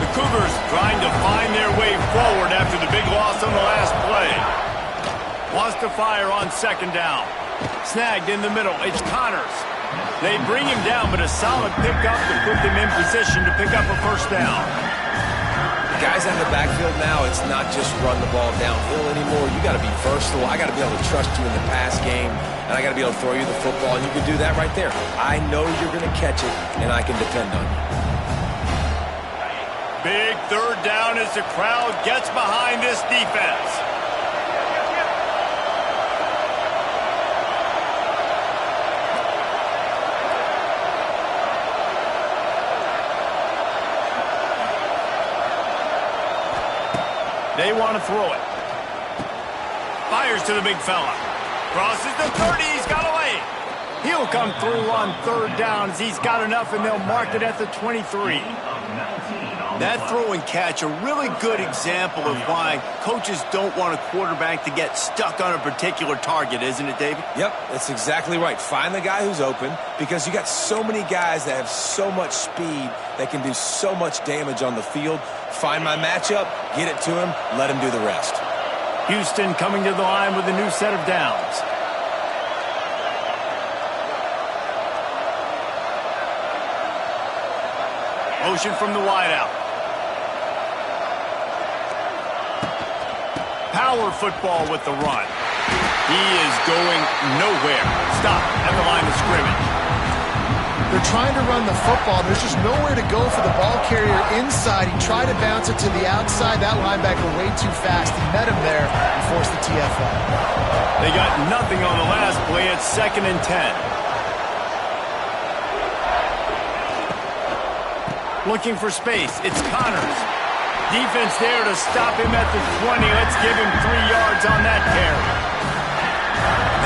The Cougars trying to find their way forward after the big loss on the last play. Wants to fire on 2nd down. Snagged in the middle. It's Connors. They bring him down, but a solid pickup to put them in position to pick up a first down. Guys out of the backfield now, it's not just run the ball downhill anymore. You got to be versatile. I got to be able to trust you in the pass game, and I got to be able to throw you the football, and you can do that right there. I know you're going to catch it, and I can depend on you. Big 3rd down as the crowd gets behind this defense. They want to throw it. Fires to the big fella. Crosses the 30. He's got away. He'll come through on 3rd down as he's got enough, and they'll mark it at the 23. That throw and catch, a really good example of why coaches don't want a quarterback to get stuck on a particular target, isn't it, David? Yep, that's exactly right. Find the guy who's open, because you got so many guys that have so much speed that can do so much damage on the field. Find my matchup, get it to him, let him do the rest. Houston coming to the line with a new set of downs. Motion from the wideout. Power football with the run. He is going nowhere. Stop at the line of scrimmage. They're trying to run the football. There's just nowhere to go for the ball carrier inside. He tried to bounce it to the outside. That linebacker way too fast. He met him there and forced the TFL. They got nothing on the last play. It's 2nd and 10. Looking for space. It's Connors. Defense there to stop him at the 20. Let's give him 3 yards on that carry.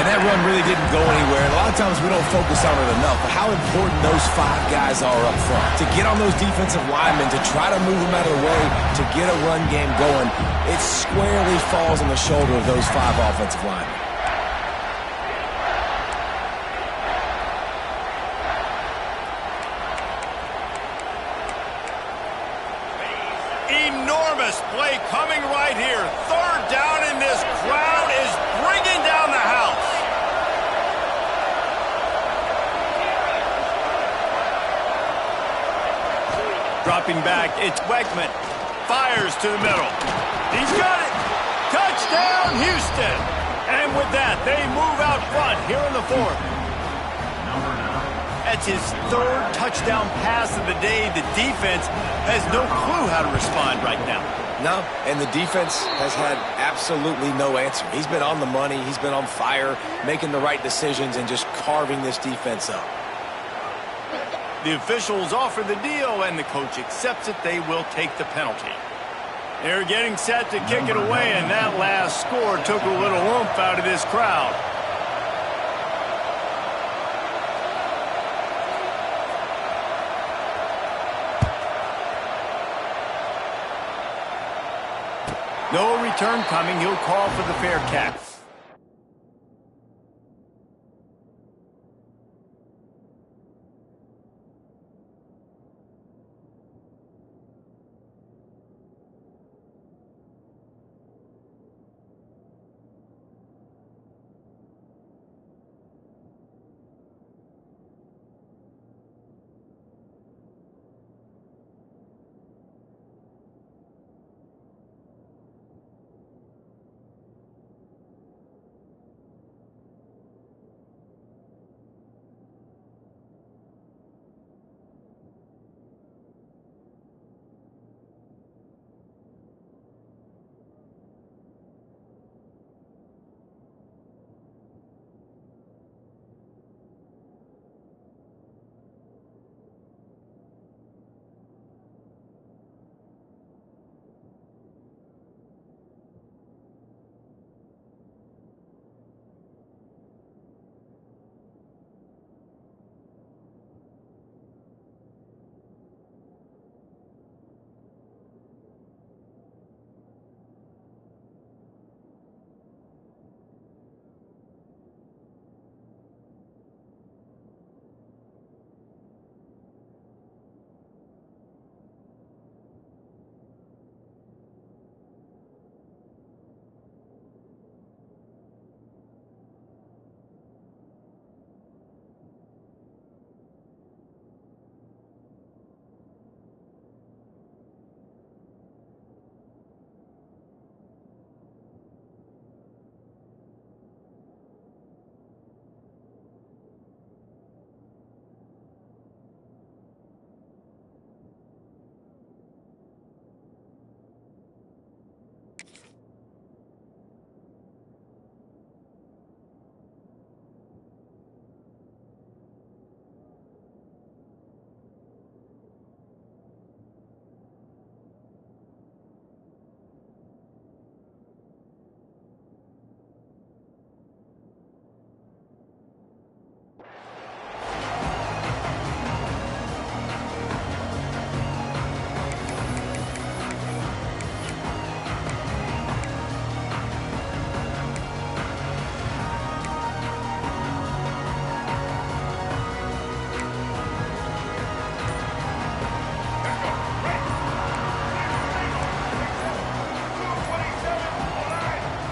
And that run really didn't go anywhere. And a lot of times we don't focus on it enough, but how important those 5 guys are up front. To get on those defensive linemen, to try to move them out of the way, to get a run game going, it squarely falls on the shoulder of those 5 offensive linemen. Enormous play coming right here. 3rd down, and this crowd is bringing down the house. Dropping back, it's Wegman. Fires to the middle. He's got it. Touchdown, Houston. And with that, they move out front here in the 4th. That's his 3rd touchdown pass of the day. The defense has no clue how to respond right now. No, and the defense has had absolutely no answer. He's been on the money. He's been on fire, making the right decisions and just carving this defense up. The officials offer the deal, and the coach accepts it. They will take the penalty. They're getting set to kick it away, and that last score took a little oomph out of this crowd. No return coming. He'll call for the fair catch.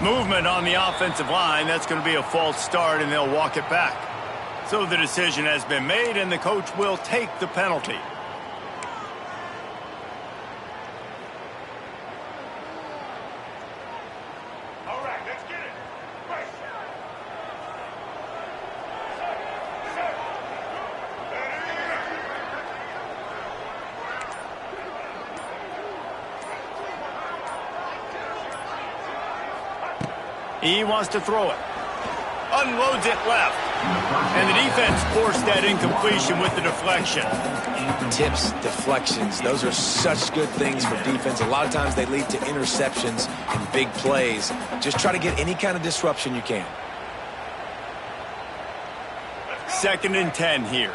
Movement on the offensive line. That's going to be a false start, and they'll walk it back. So the decision has been made, and the coach will take the penalty. All right, let's get it. Right. He wants to throw it. Unloads it left. And the defense forced that incompletion with the deflection. Tips, deflections, those are such good things for defense. A lot of times they lead to interceptions and big plays. Just try to get any kind of disruption you can. 2nd and 10 here.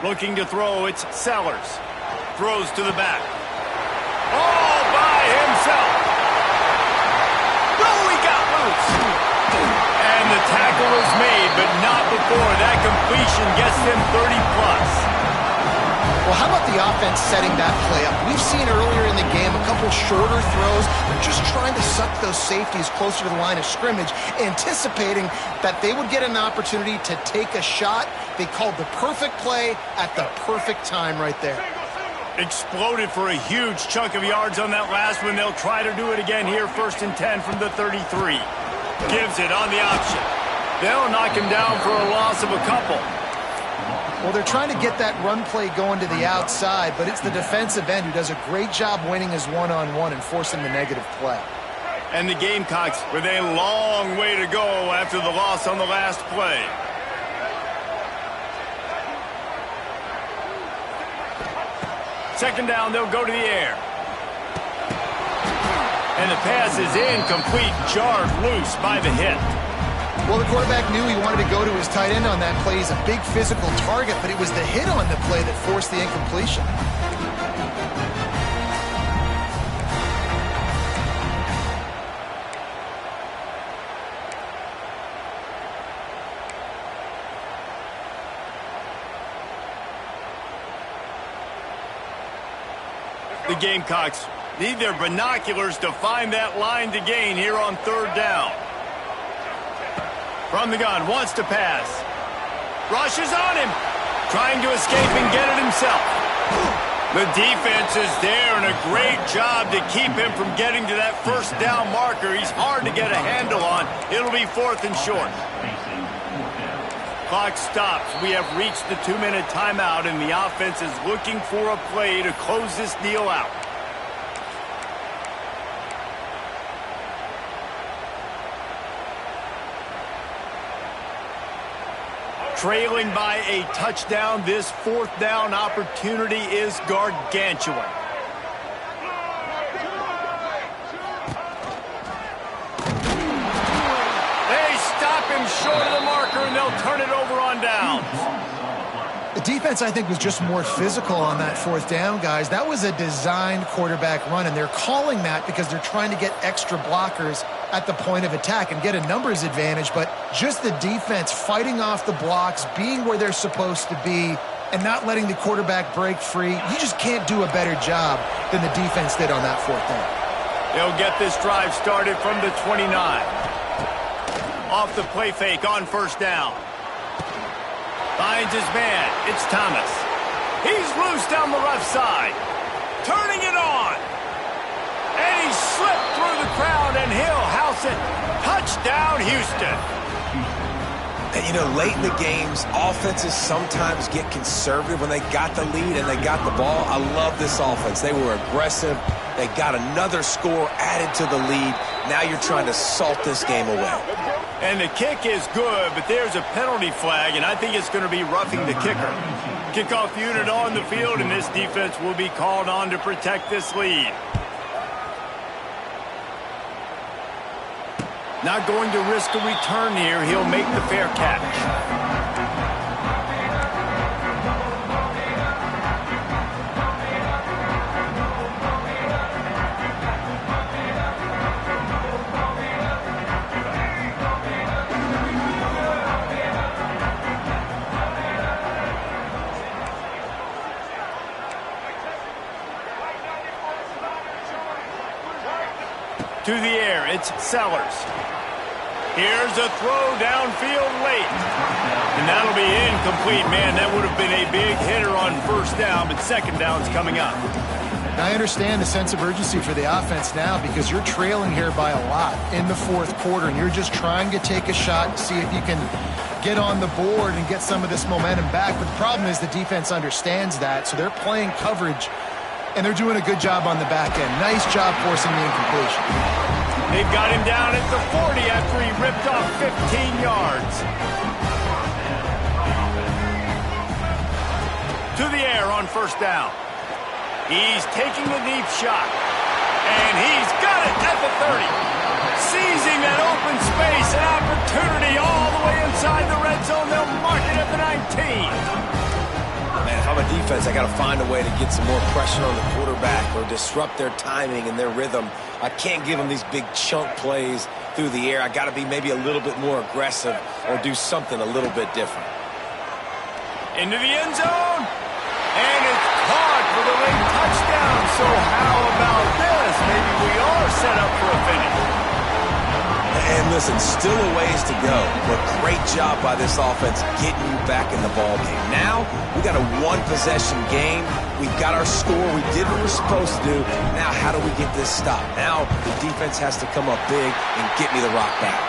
Looking to throw, it's Sellers. Throws to the back. All by himself. Oh, he got loose. And the tackle is made, but not before that completion gets them 30-plus. Well, how about the offense setting that play up? We've seen earlier in the game a couple shorter throws. They're just trying to suck those safeties closer to the line of scrimmage, anticipating that they would get an opportunity to take a shot. They called the perfect play at the perfect time right there. Exploded for a huge chunk of yards on that last one. They'll try to do it again here, 1st and 10 from the 33. Gives it on the option. They'll knock him down for a loss of a couple. Well, they're trying to get that run play going to the outside, but it's the defensive end who does a great job winning his one-on-one and forcing the negative play. And the Gamecocks with a long way to go after the loss on the last play. Second down, they'll go to the air. And the pass is incomplete, jarred loose by the hit. Well, the quarterback knew he wanted to go to his tight end on that play. He's a big physical target, but it was the hit on the play that forced the incompletion. The Gamecocks need their binoculars to find that line to gain here on third down. From the gun, wants to pass. Rushes on him. Trying to escape and get it himself. The defense is there, and a great job to keep him from getting to that first down marker. He's hard to get a handle on. It'll be 4th and short. Clock stops. We have reached the 2-minute timeout, and the offense is looking for a play to close this deal out. Trailing by a touchdown, this 4th down opportunity is gargantuan. They stop him short of the marker, and they'll turn it over on downs. The defense, I think, was just more physical on that 4th down, guys. That was a designed quarterback run, and they're calling that because they're trying to get extra blockers at the point of attack and get a numbers advantage, but just the defense fighting off the blocks, being where they're supposed to be, and not letting the quarterback break free. You just can't do a better job than the defense did on that 4th down. They'll get this drive started from the 29. Off the play fake on 1st down. Finds his man. It's Thomas. He's loose down the left side. Turning it on. And he slipped through the crowd, and he'll house it. Touchdown, Houston. And, you know, late in the games, offenses sometimes get conservative when they got the lead and they got the ball. I love this offense. They were aggressive. They got another score added to the lead. Now you're trying to salt this game away. And the kick is good, but there's a penalty flag, and I think it's going to be roughing the kicker. Kickoff unit on the field, and this defense will be called on to protect this lead. Not going to risk a return here. He'll make the fair catch. To the air, it's Sellers. Here's a throw downfield late. And that'll be incomplete. Man, that would have been a big hitter on 1st down, but 2nd down's coming up. I understand the sense of urgency for the offense now because you're trailing here by a lot in the 4th quarter, and you're just trying to take a shot to see if you can get on the board and get some of this momentum back. But the problem is the defense understands that, so they're playing coverage, and they're doing a good job on the back end. Nice job forcing the incompletion. They've got him down at the 40 after he ripped off 15 yards. To the air on 1st down. He's taking the deep shot. And he's got it at the 30. Seizing that open space, an opportunity all the way inside the red zone. They'll mark it at the 19. Man, if I'm a defense, I got to find a way to get some more pressure on the quarterback or disrupt their timing and their rhythm. I can't give them these big chunk plays through the air. I got to be maybe a little bit more aggressive or do something a little bit different. Into the end zone. And it's caught for the late touchdown. So how about this? Maybe we are set up for a finish. And listen, still a ways to go, but great job by this offense getting you back in the ball game. Now, we got a 1-possession game. We've got our score. We did what we're supposed to do. Now, how do we get this stopped? Now, the defense has to come up big and get me the rock back.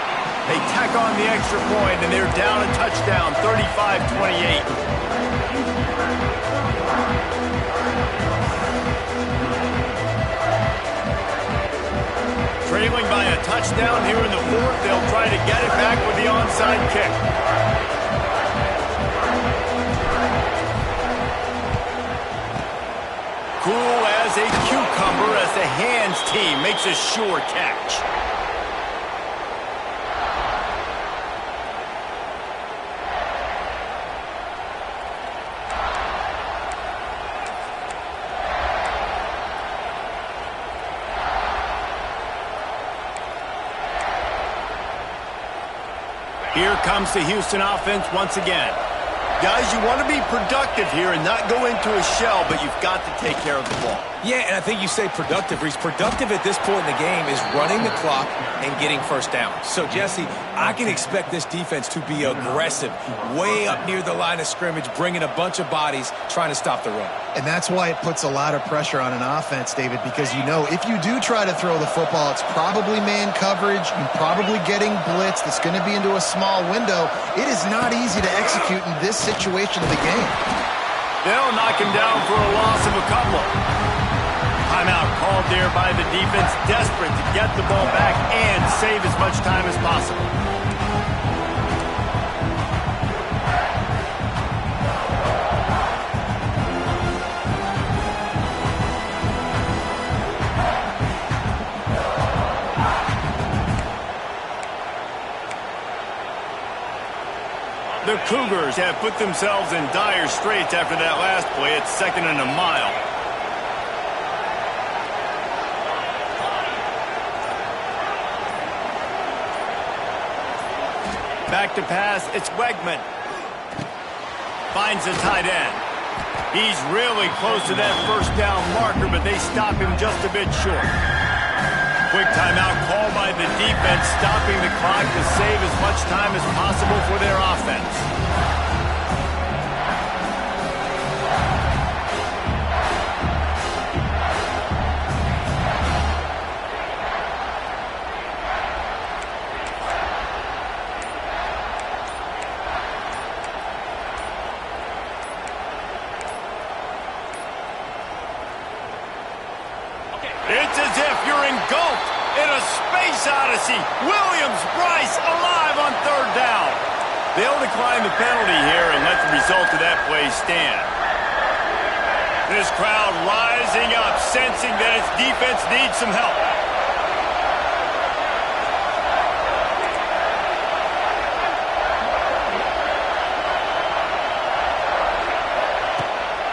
They tack on the extra point, and they're down a touchdown, 35-28. Trailing by a touchdown here in the 4th. They'll try to get it back with the onside kick. Cool as a cucumber as the hands team makes a sure catch. Here comes the Houston offense once again. Guys, you want to be productive here and not go into a shell, but you've got to take care of the ball. Yeah, and I think you say productive, Reese. Productive at this point in the game is running the clock and getting first down. So, Jesse, I can expect this defense to be aggressive, way up near the line of scrimmage, bringing a bunch of bodies, trying to stop the run. And that's why it puts a lot of pressure on an offense, David, because you know if you do try to throw the football, it's probably man coverage, you're probably getting blitz that's going to be into a small window. It is not easy to execute in this situation of the game. They'll knock him down for a loss of a couple. Timeout called there by the defense, desperate to get the ball back and save as much time as possible. The Cougars have put themselves in dire straits after that last play. It's 2nd and a mile. Back to pass, it's Wegman. Finds the tight end. He's really close to that first down marker, but they stop him just a bit short. Quick timeout called by the defense, stopping the clock to save as much time as possible for their offense. It's as if you're engulfed in a space odyssey. Williams, Bryce, alive on 3rd down. They'll decline the penalty here and let the result of that play stand. This crowd rising up, sensing that its defense needs some help.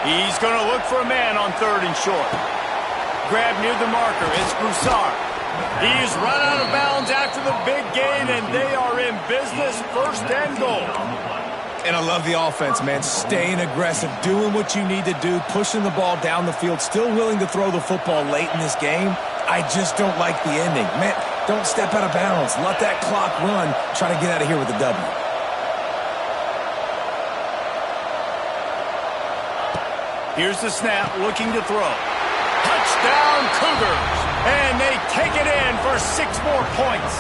He's going to look for a man on 3rd and short. Grab near the marker, it's Broussard. He's run out of bounds after the big gain, and they are in business, 1st and goal. And I love the offense, man. Staying aggressive, doing what you need to do, pushing the ball down the field, still willing to throw the football late in this game. I just don't like the ending. Man, don't step out of bounds. Let that clock run. Try to get out of here with a W. Here's the snap, looking to throw. Touchdown, Cougars! And they take it in for 6 more points.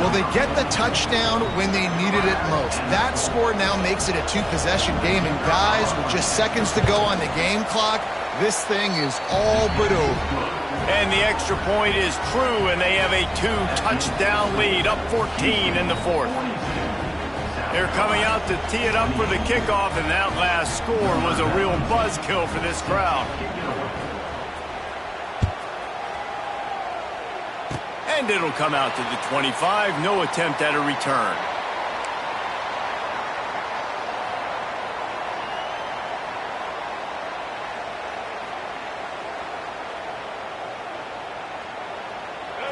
Well, they get the touchdown when they needed it most. That score now makes it a 2-possession game. And guys, with just seconds to go on the game clock, this thing is all but over. And the extra point is true, and they have a 2-touchdown lead, up 14 in the 4th. They're coming out to tee it up for the kickoff, and that last score was a real buzzkill for this crowd. And it'll come out to the 25. No attempt at a return.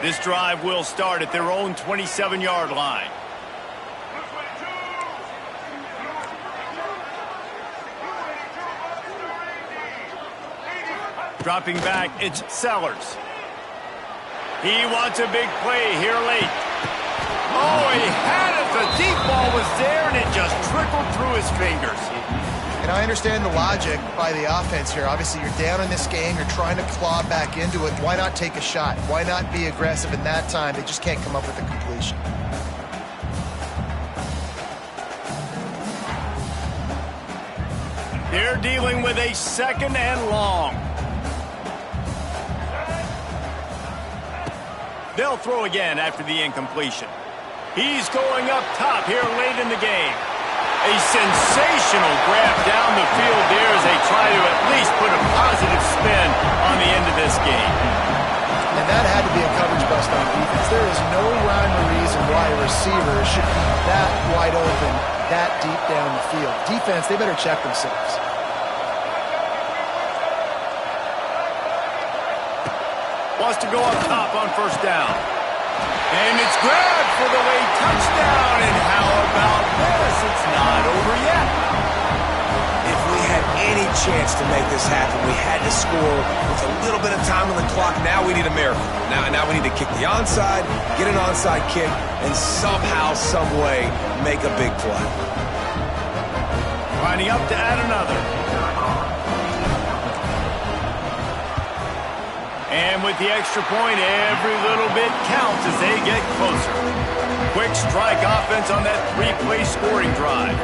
This drive will start at their own 27-yard line. Dropping back, it's Sellers. He wants a big play here late. Oh, he had it. The deep ball was there, and it just trickled through his fingers. And I understand the logic by the offense here. Obviously, you're down in this game. You're trying to claw back into it. Why not take a shot? Why not be aggressive in that time? They just can't come up with a completion. They're dealing with a 2nd and long. They'll throw again after the incompletion. He's going up top here late in the game. A sensational grab down the field there as they try to at least put a positive spin on the end of this game. And that had to be a coverage bust on defense. There is no rhyme or reason why a receiver should be that wide open, that deep down the field. Defense, they better check themselves. Wants to go up top on 1st down. And it's grabbed for the late touchdown. And how about this? It's not over yet. If we had any chance to make this happen, we had to score with a little bit of time on the clock. Now we need a miracle. Now we need to kick the onside, get an onside kick, and somehow, some way, make a big play. Lining up to add another. And with the extra point, every little bit counts as they get closer. Quick strike offense on that 3-play scoring drive.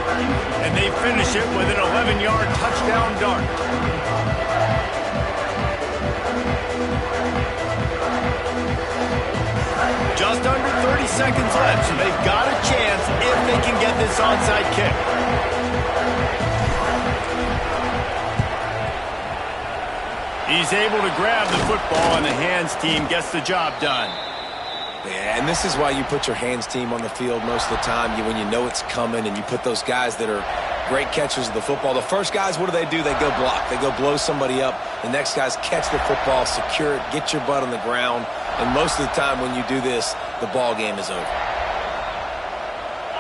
And they finish it with an 11-yard touchdown dart. Just under 30 seconds left, so they've got a chance if they can get this onside kick. He's able to grab the football, and the hands team gets the job done. Yeah, and this is why you put your hands team on the field most of the time when you know it's coming, and you put those guys that are great catchers of the football. The first guys, what do? They go block. They go blow somebody up. The next guys catch the football, secure it, get your butt on the ground. And most of the time when you do this, the ball game is over.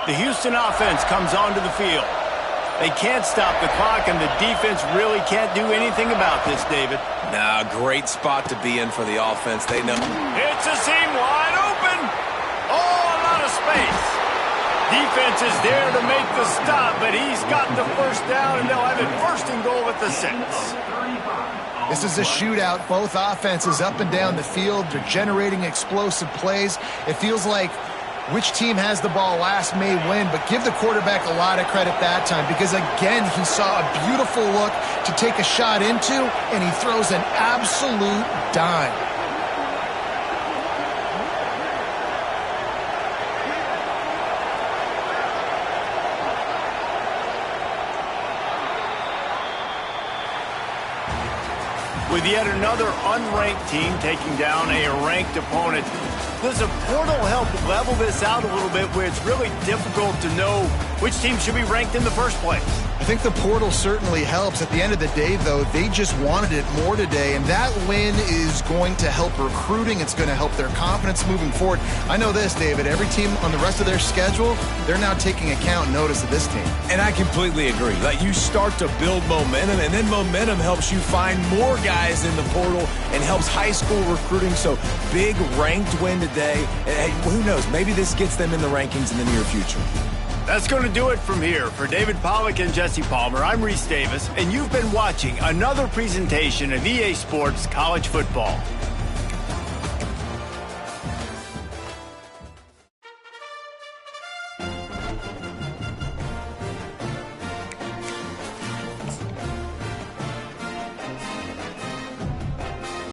The Houston offense comes onto the field. They can't stop the clock, and the defense really can't do anything about this, David. Nah, great spot to be in for the offense. They know. It's a seam wide open. Oh, a lot of space. Defense is there to make the stop, but he's got the first down, and they'll have it first and goal at the 6. This is a shootout. Both offenses up and down the field. They're generating explosive plays. It feels like which team has the ball last may win, but give the quarterback a lot of credit that time because, again, he saw a beautiful look to take a shot into, and he throws an absolute dime. With yet another unranked team taking down a ranked opponent, does a portal help level this out a little bit where it's really difficult to know which team should be ranked in the first place? I think the portal certainly helps. At the end of the day, though, they just wanted it more today, and that win is going to help recruiting. It's going to help their confidence moving forward. I know this, David, every team on the rest of their schedule, they're now taking account and notice of this team. And I completely agree. Like, you start to build momentum, and then momentum helps you find more guys in the portal and helps high school recruiting. So big ranked win today. And who knows, maybe this gets them in the rankings in the near future. That's going to do it from here. For David Pollack and Jesse Palmer, I'm Reese Davis, and you've been watching another presentation of EA Sports College Football.